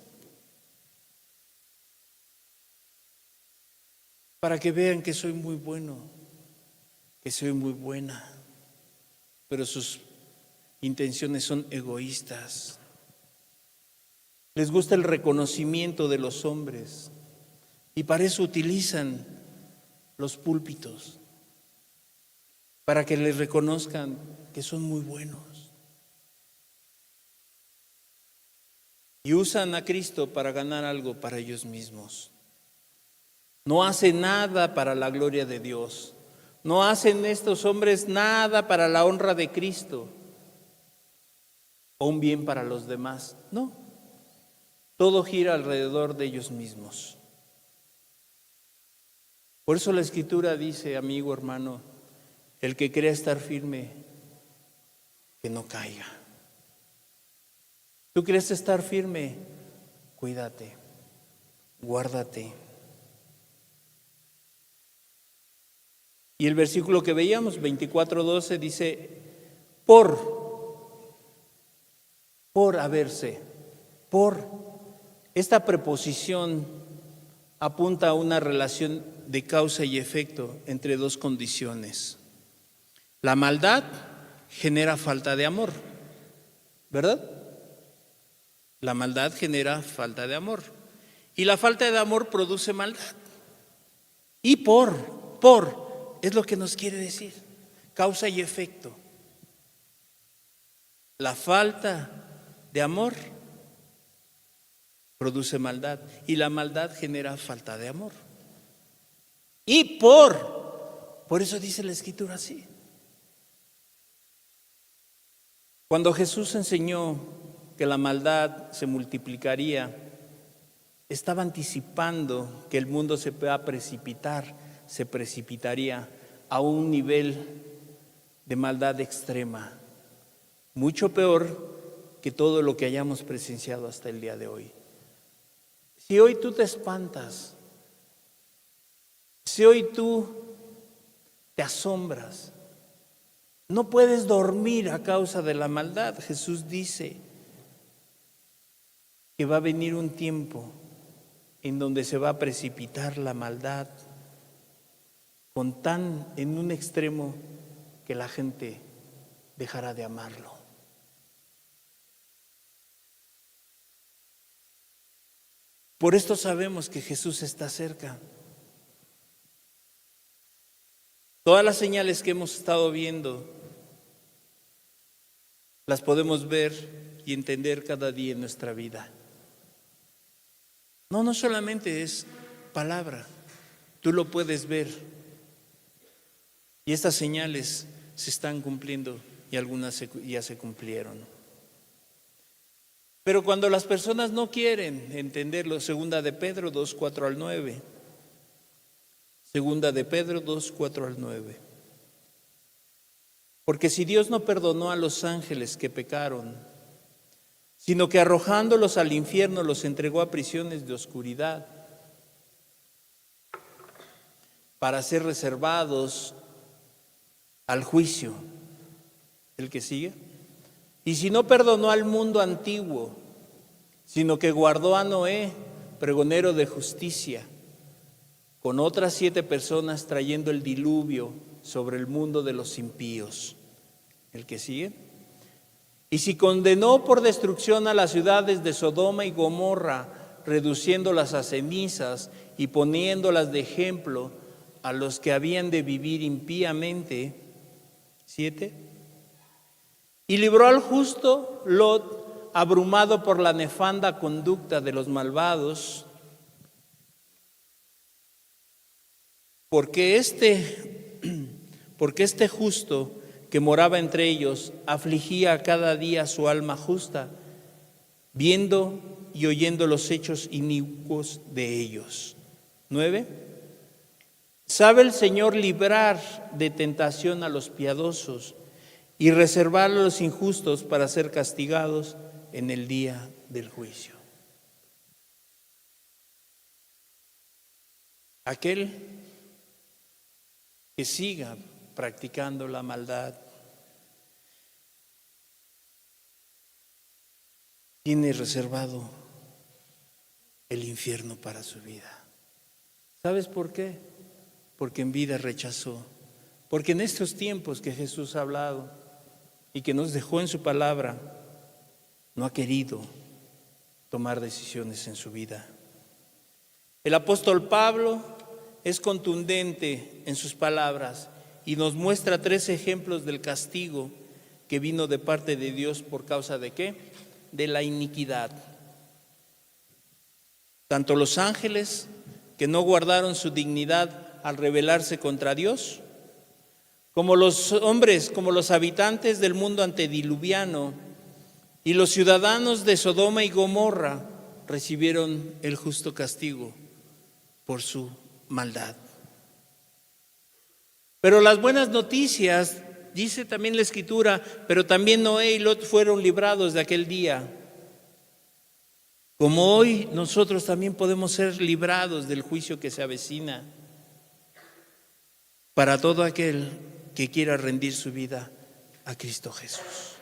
para que vean que soy muy bueno, que soy muy buena, pero sus intenciones son egoístas. Les gusta el reconocimiento de los hombres y para eso utilizan los púlpitos, para que les reconozcan que son muy buenos. Y usan a Cristo para ganar algo para ellos mismos. No hacen nada para la gloria de Dios. No hacen estos hombres nada para la honra de Cristo o un bien para los demás. No. Todo gira alrededor de ellos mismos. Por eso la Escritura dice, amigo, hermano, el que crea estar firme, que no caiga. ¿Tú quieres estar firme? Cuídate, guárdate. Y el versículo que veíamos, 24:12, dice, por haberse, por. Esta preposición apunta a una relación de causa y efecto entre dos condiciones. La maldad genera falta de amor, ¿verdad? La maldad genera falta de amor. Y la falta de amor produce maldad. Y por, es lo que nos quiere decir. Causa y efecto. La falta de amor produce maldad. Y la maldad genera falta de amor. Y por eso dice la Escritura así. Cuando Jesús enseñó que la maldad se multiplicaría, estaba anticipando que el mundo se precipitaría a un nivel de maldad extrema, mucho peor que todo lo que hayamos presenciado hasta el día de hoy. Si hoy tú te espantas, si hoy tú te asombras, no puedes dormir a causa de la maldad, Jesús dice que va a venir un tiempo en donde se va a precipitar la maldad en un extremo que la gente dejará de amarlo. Por esto sabemos que Jesús está cerca. Todas las señales que hemos estado viendo las podemos ver y entender cada día en nuestra vida. No solamente es palabra, tú lo puedes ver. Y estas señales se están cumpliendo y algunas ya se cumplieron. Pero cuando las personas no quieren entenderlo, segunda de Pedro 2:4-9. Segunda de Pedro 2:4-9. Porque si Dios no perdonó a los ángeles que pecaron, sino que arrojándolos al infierno los entregó a prisiones de oscuridad para ser reservados al juicio. ¿El que sigue? Y si no perdonó al mundo antiguo, sino que guardó a Noé, pregonero de justicia, con otras 7 personas trayendo el diluvio sobre el mundo de los impíos. ¿El que sigue? Y si condenó por destrucción a las ciudades de Sodoma y Gomorra, reduciéndolas a cenizas y poniéndolas de ejemplo a los que habían de vivir impíamente. 7. Y libró al justo Lot, abrumado por la nefanda conducta de los malvados, porque este justo que moraba entre ellos afligía cada día su alma justa, viendo y oyendo los hechos inicuos de ellos. 9. Sabe el Señor librar de tentación a los piadosos y reservar a los injustos para ser castigados en el día del juicio. aquel que siga practicando la maldad tiene reservado el infierno para su vida. ¿Sabes por qué? Porque en vida rechazó. Porque en estos tiempos que Jesús ha hablado y que nos dejó en su palabra, no ha querido tomar decisiones en su vida. El apóstol Pablo es contundente en sus palabras y nos muestra 3 ejemplos del castigo que vino de parte de Dios por causa de ¿qué? De la iniquidad. Tanto los ángeles que no guardaron su dignidad al rebelarse contra Dios, como los hombres, como los habitantes del mundo antediluviano y los ciudadanos de Sodoma y Gomorra recibieron el justo castigo por su maldad. Pero las buenas noticias, dice también la Escritura, pero también Noé y Lot fueron librados de aquel día. Como hoy nosotros también podemos ser librados del juicio que se avecina para todo aquel que quiera rendir su vida a Cristo Jesús.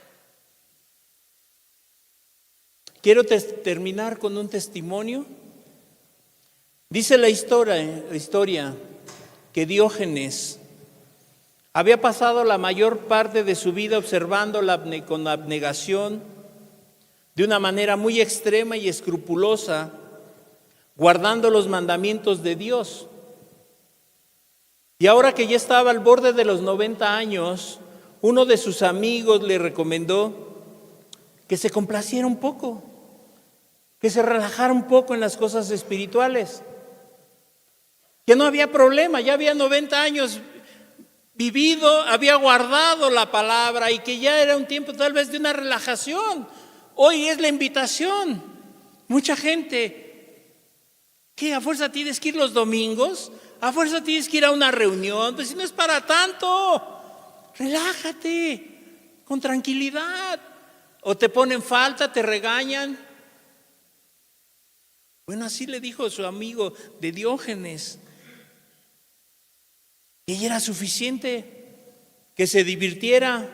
Quiero terminar con un testimonio. Dice la historia que Diógenes había pasado la mayor parte de su vida observando con abnegación, de una manera muy extrema y escrupulosa, guardando los mandamientos de Dios. Y ahora que ya estaba al borde de los 90 años, uno de sus amigos le recomendó que se complaciera un poco, que se relajara un poco en las cosas espirituales, que no había problema, ya había 90 años vivido, había guardado la palabra y que ya era un tiempo tal vez de una relajación. Hoy es la invitación. Mucha gente, ¿qué? ¿A fuerza tienes que ir los domingos? ¿A fuerza tienes que ir a una reunión? Pues si no es para tanto, relájate, con tranquilidad. O te ponen falta, te regañan. Bueno, así le dijo su amigo de Diógenes, que ya era suficiente, que se divirtiera,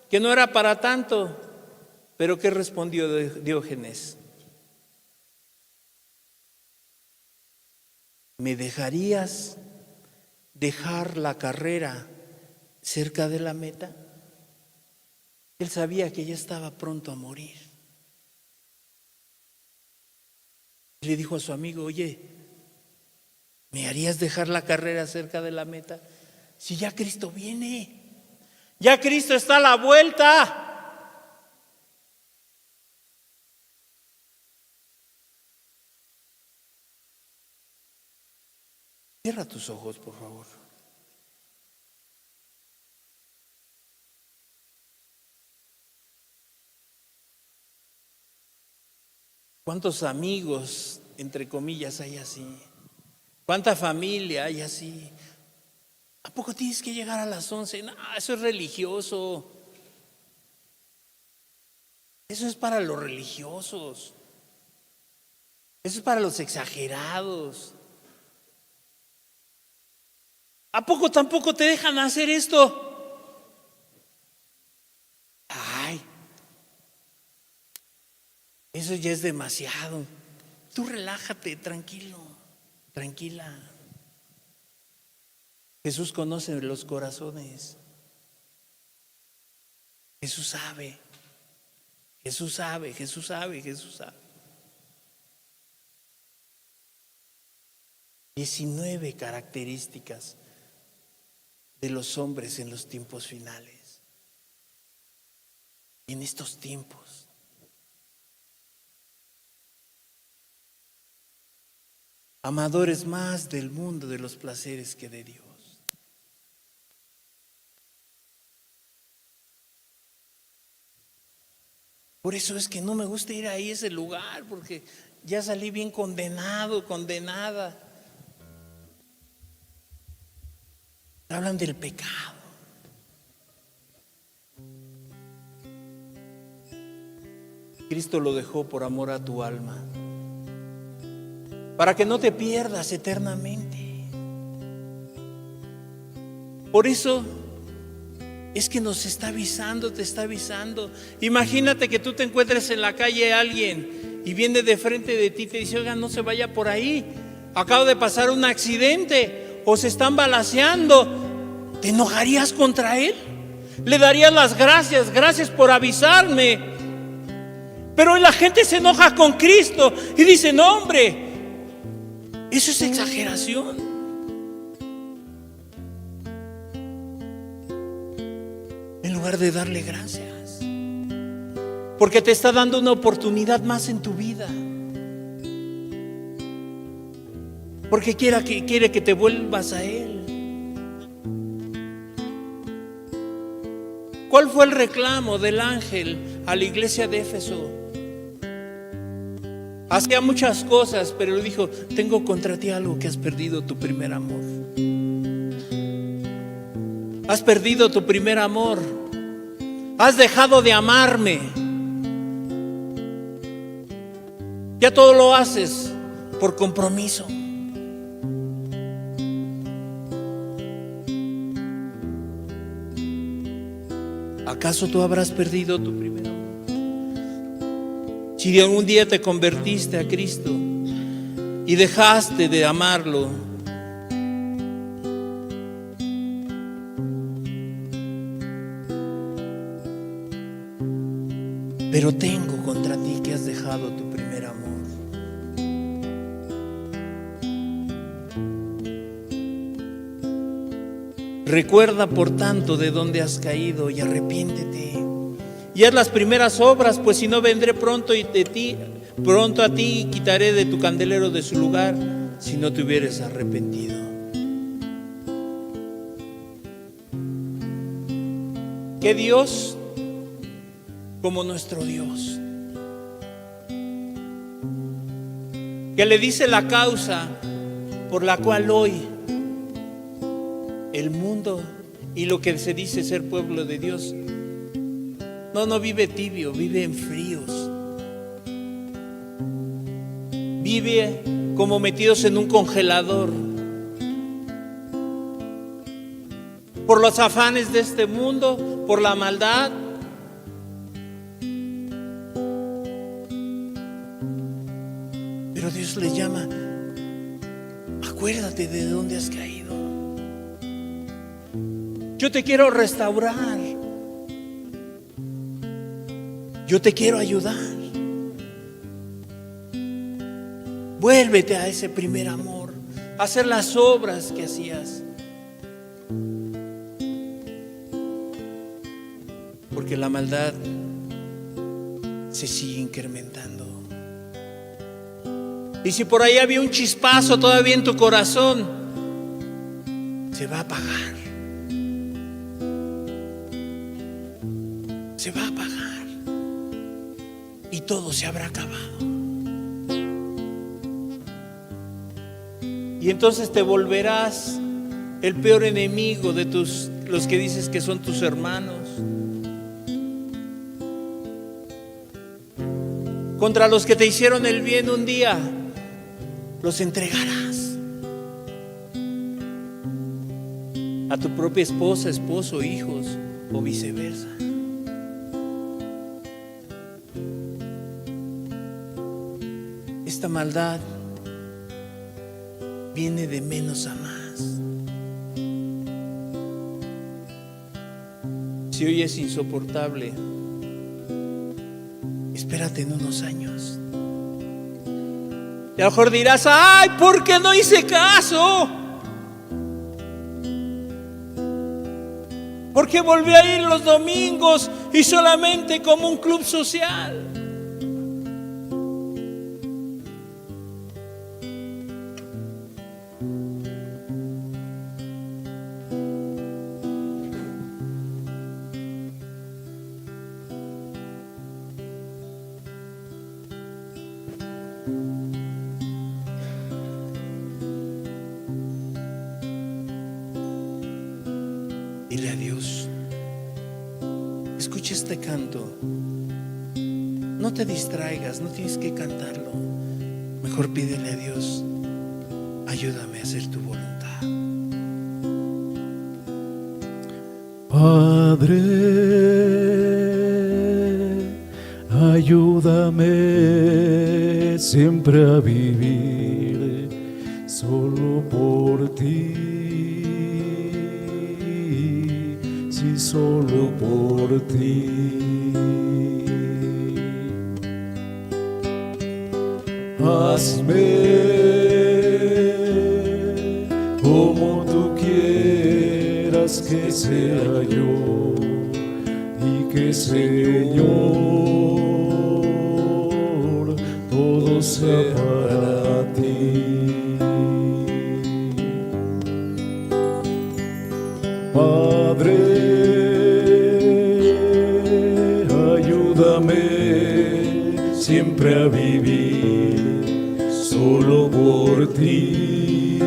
que no era para tanto. Pero ¿qué respondió Diógenes? ¿Me dejarías dejar la carrera cerca de la meta? Él sabía que ya estaba pronto a morir. Y le dijo a su amigo, oye, ¿me harías dejar la carrera cerca de la meta? Si ya Cristo viene, ya Cristo está a la vuelta. Cierra tus ojos, por favor. ¿Cuántos amigos, entre comillas, hay así? ¿Cuánta familia hay así? ¿A poco tienes que llegar a las 11? No, eso es religioso. Eso es para los religiosos. Eso es para los exagerados. ¿A poco tampoco te dejan hacer esto? Ay, eso ya es demasiado. Tú relájate, tranquilo, tranquila. Jesús conoce los corazones. Jesús sabe. Jesús sabe, Jesús sabe, Jesús sabe. 19 características de los hombres en los tiempos finales. En estos tiempos. Amadores más del mundo, de los placeres que de Dios. Por eso es que no me gusta ir ahí a ese lugar, porque ya salí bien condenado, condenada. Hablan del pecado. Cristo lo dejó por amor a tu alma, para que no te pierdas eternamente. Por eso es que nos está avisando, te está avisando. Imagínate que tú te encuentres en la calle a alguien y viene de frente de ti y te dice: oiga, no se vaya por ahí, acaba de pasar un accidente o se están balaceando. ¿Te enojarías contra él? Le darías las gracias, gracias por avisarme. Pero la gente se enoja con Cristo y dice: no, hombre, eso es exageración. En lugar de darle gracias, porque te está dando una oportunidad más en tu vida, porque quiere que te vuelvas a Él. ¿Cuál fue el reclamo del ángel a la iglesia de Éfeso? Hacía muchas cosas, pero le dijo: tengo contra ti algo, que has perdido tu primer amor. Has perdido tu primer amor. Has dejado de amarme. Ya todo lo haces por compromiso. ¿Acaso tú habrás perdido tu primer amor? Si algún día te convertiste a Cristo y dejaste de amarlo, pero tengo contra ti que has dejado tu primer amor. Recuerda, por tanto, de dónde has caído y arrepiéntete. Y haz las primeras obras, pues si no, vendré pronto a ti y quitaré de tu candelero de su lugar, si no te hubieres arrepentido. ¿Qué Dios como nuestro Dios, que le dice la causa por la cual hoy el mundo y lo que se dice ser pueblo de Dios no vive tibio, vive en fríos, vive como metidos en un congelador por los afanes de este mundo, por la maldad? Pero Dios les llama: acuérdate de dónde has caído. Yo te quiero restaurar. Yo te quiero ayudar. Vuélvete a ese primer amor, a hacer las obras que hacías. Porque la maldad se sigue incrementando. Y si por ahí había un chispazo todavía en tu corazón, se va a apagar. Se va a apagar y todo se habrá acabado. Y entonces te volverás el peor enemigo de los que dices que son tus hermanos. Contra los que te hicieron el bien un día, los entregarás. A tu propia esposa, esposo, hijos o viceversa. Esta maldad viene de menos a más. Si hoy es insoportable, espérate en unos años. Y a lo mejor dirás: ay, ¿por qué no hice caso? ¿Por qué volví a ir los domingos y solamente como un club social? Dile a Dios: escucha este canto. No te distraigas, no tienes que cantarlo. Mejor pídele a Dios: ayúdame a hacer tu voluntad.
Padre, ayúdame siempre a vivir solo por ti, sí, solo por ti. Hazme como tú quieras que sea yo, y que Señor todo sea para ti. Padre, ayúdame siempre a vivir solo por ti,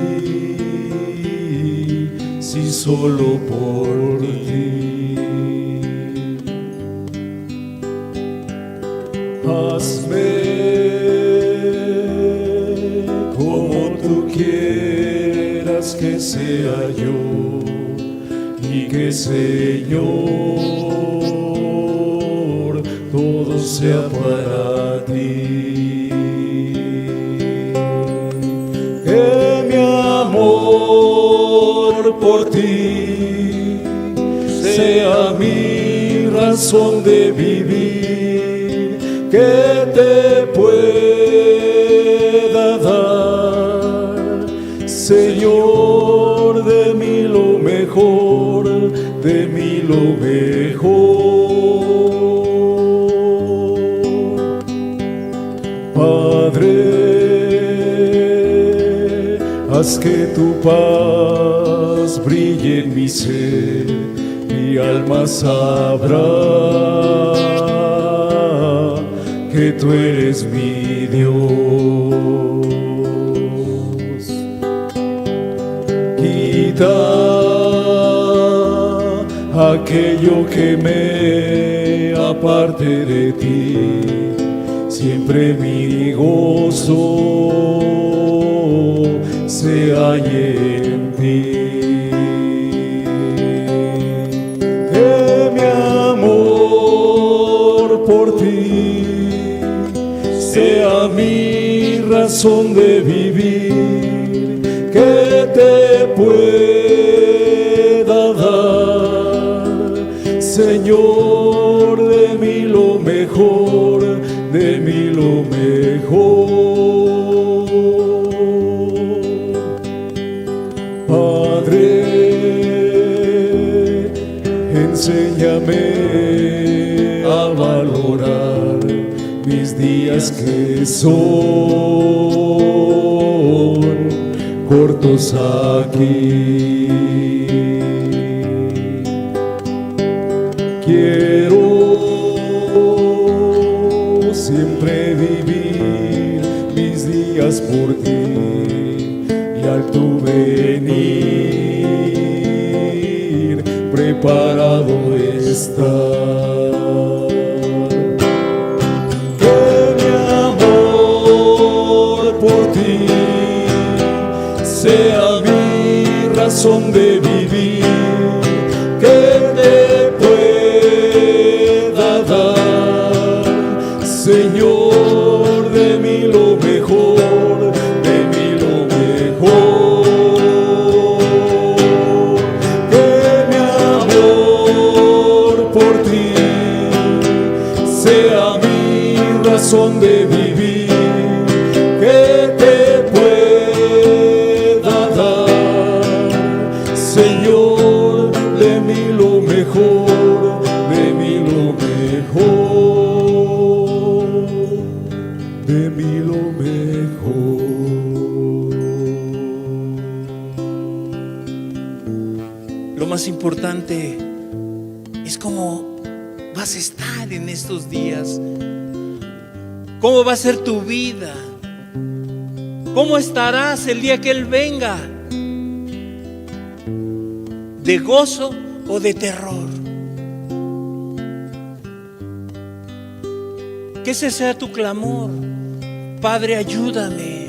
sí, solo por ti. Hazme como tú quieras que sea yo, y que Señor todo sea para ti. Que mi amor por ti sea mi razón de vivir, que te pueda dar, Señor, de mí lo mejor, de mí lo mejor. Padre, haz que tu paz brille en mi ser, mi alma sabrá que tú eres mi Dios. Quita aquello que me aparte de ti, siempre mi gozo se halle en ti. Que mi amor por ti sea mi razón de vivir, que te pueda dar, Señor, de mí lo mejor, de mí lo mejor. Padre, enséñame a valorar mis días que son cortos aquí. Quiero siempre vivir mis días por ti, y al tu venir preparado estar. Por ti sea mi razón de vivir, que te pueda dar, Señor, de mí lo mejor, de mí lo mejor. Que mi amor por ti sea mi razón de vivir, que te pueda dar, Señor, de mí lo mejor, de mí lo mejor, de mí lo mejor.
Lo más importante es cómo vas a estar en estos días, cómo va a ser tu vida, cómo estarás el día que Él venga, de gozo o de terror. Que ese sea tu clamor: Padre, ayúdame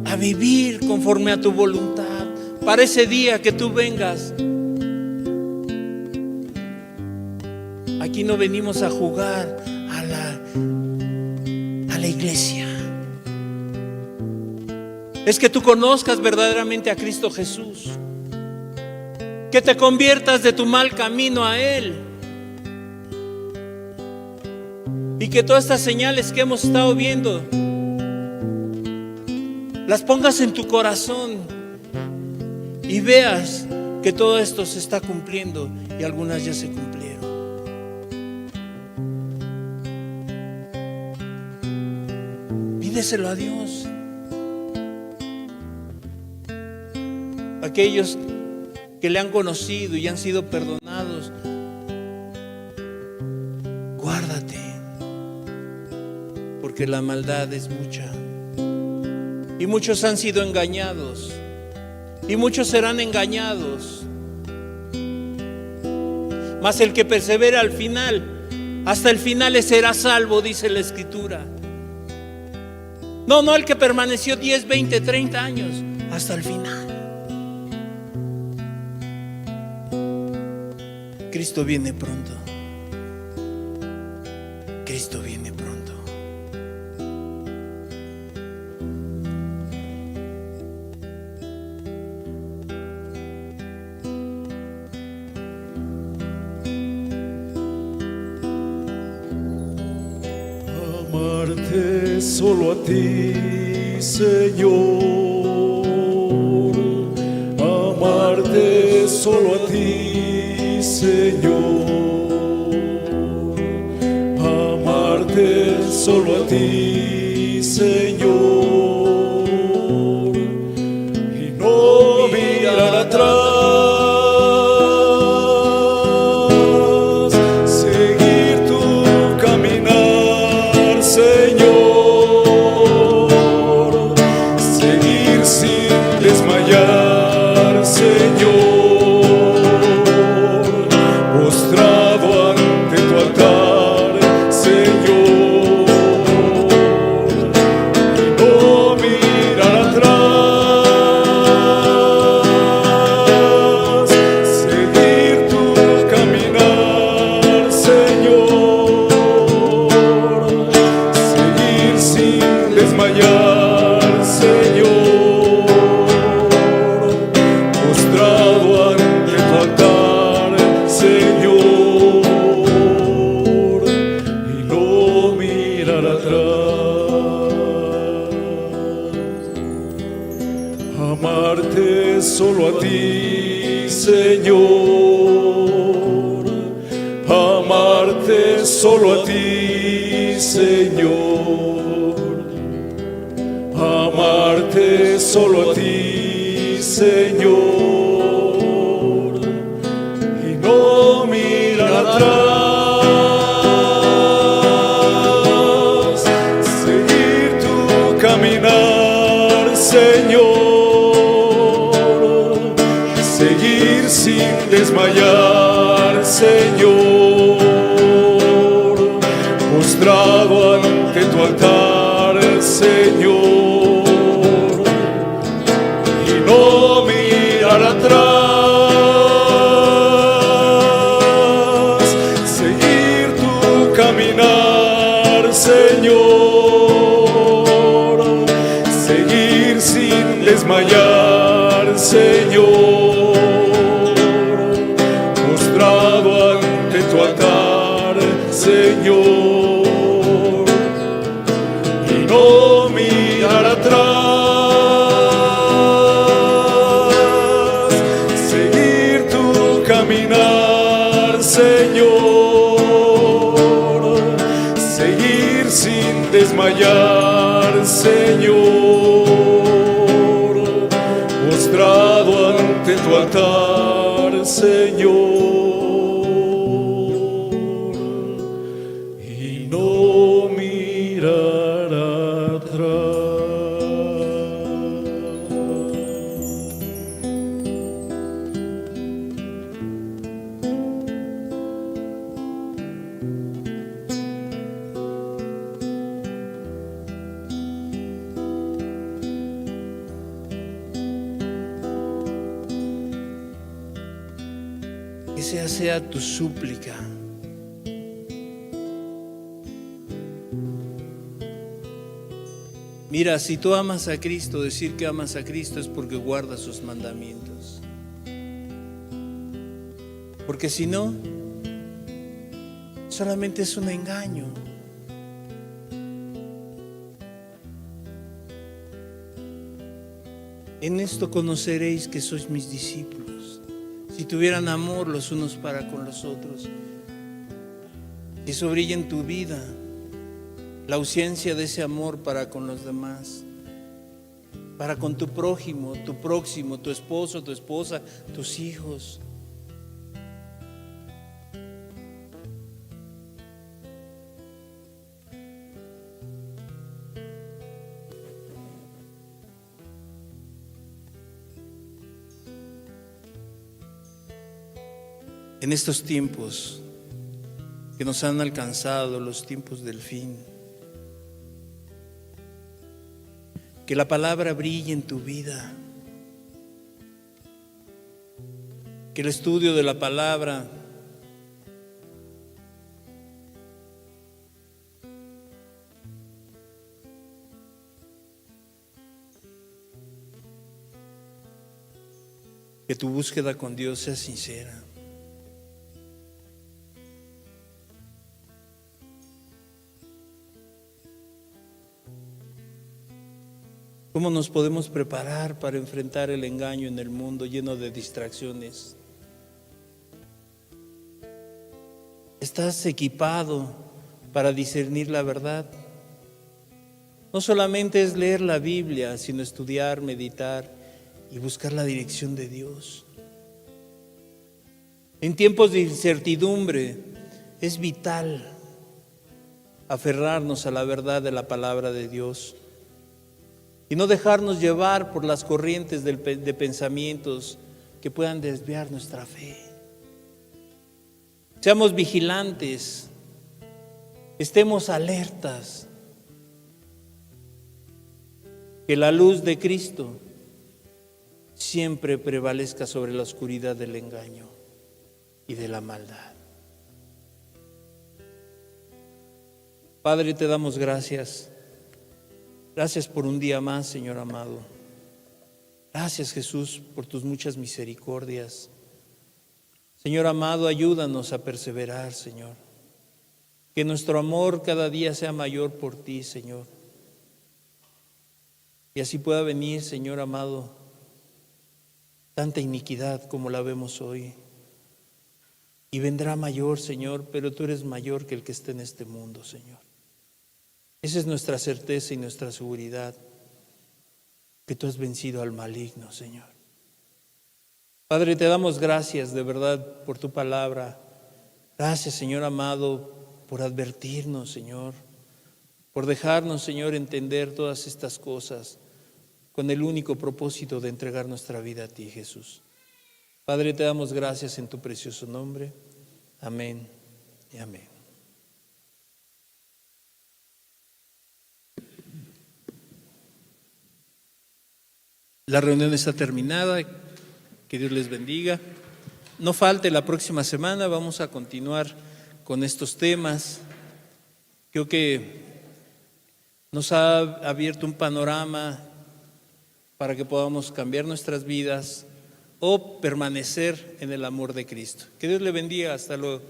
a vivir conforme a tu voluntad para ese día que tú vengas. Aquí no venimos a jugar a la iglesia. Es que tú conozcas verdaderamente a Cristo Jesús, que te conviertas de tu mal camino a Él, y que todas estas señales que hemos estado viendo las pongas en tu corazón y veas que todo esto se está cumpliendo, y algunas ya se cumplieron. Pídeselo a Dios. Aquellos que le han conocido y han sido perdonados, guárdate, porque la maldad es mucha, y muchos han sido engañados, y muchos serán engañados. Mas el que persevera al final, hasta el final, será salvo, dice la Escritura. No el que permaneció 10, 20, 30 años, hasta el final. Cristo viene pronto. Cristo viene pronto.
Amarte solo a ti, Señor. Amarte solo a ti, Señor. Amarte solo a ti, Señor. Y no mirar atrás. Amarte solo a ti, Señor. Amarte solo a ti, Señor. Amarte solo a ti, Señor. Y no mirar atrás. Seguir tu caminar, Señor. Seguir sin desmayar, Señor, postrado ante tu altar, Señor, y no mirar atrás. Seguir tu caminar, Señor, seguir sin desmayar, Señor, ante tu altar, Señor, y no mirar atrás. Seguir tu caminar, Señor, seguir sin desmayar, Señor, postrado ante tu altar, Señor.
Que esa sea tu súplica, Mira, si tú amas a Cristo, decir que amas a Cristo es porque guardas sus mandamientos. Porque si no, solamente es un engaño. En esto conoceréis que sois mis discípulos, si tuvieran amor los unos para con los otros. Si eso brilla en tu vida, la ausencia de ese amor para con los demás, para con tu prójimo, tu próximo, tu esposo, tu esposa, tus hijos. En estos tiempos que nos han alcanzado, los tiempos del fin, que la palabra brille en tu vida, que el estudio de la palabra que tu búsqueda con Dios sea sincera. ¿Cómo nos podemos preparar para enfrentar el engaño en el mundo lleno de distracciones? ¿Estás equipado para discernir la verdad? No solamente es leer la Biblia, sino estudiar, meditar y buscar la dirección de Dios. En tiempos de incertidumbre es vital aferrarnos a la verdad de la palabra de Dios y no dejarnos llevar por las corrientes de pensamientos que puedan desviar nuestra fe. Seamos vigilantes, estemos alertas, que la luz de Cristo siempre prevalezca sobre la oscuridad del engaño y de la maldad. Padre, te damos gracias. Gracias por un día más, Señor amado. Gracias, Jesús, por tus muchas misericordias. Señor amado, ayúdanos a perseverar, Señor. Que nuestro amor cada día sea mayor por ti, Señor. Y así pueda venir, Señor amado, tanta iniquidad como la vemos hoy. Y vendrá mayor, Señor, pero tú eres mayor que el que esté en este mundo, Señor. Esa es nuestra certeza y nuestra seguridad, que tú has vencido al maligno, Señor. Padre, te damos gracias de verdad por tu palabra. Gracias, Señor amado, por advertirnos, Señor, por dejarnos, Señor, entender todas estas cosas con el único propósito de entregar nuestra vida a ti, Jesús. Padre, te damos gracias en tu precioso nombre. Amén y amén. La reunión está terminada. Que Dios les bendiga. No falte la próxima semana, vamos a continuar con estos temas. Creo que nos ha abierto un panorama para que podamos cambiar nuestras vidas o permanecer en el amor de Cristo. Que Dios le bendiga. Hasta luego.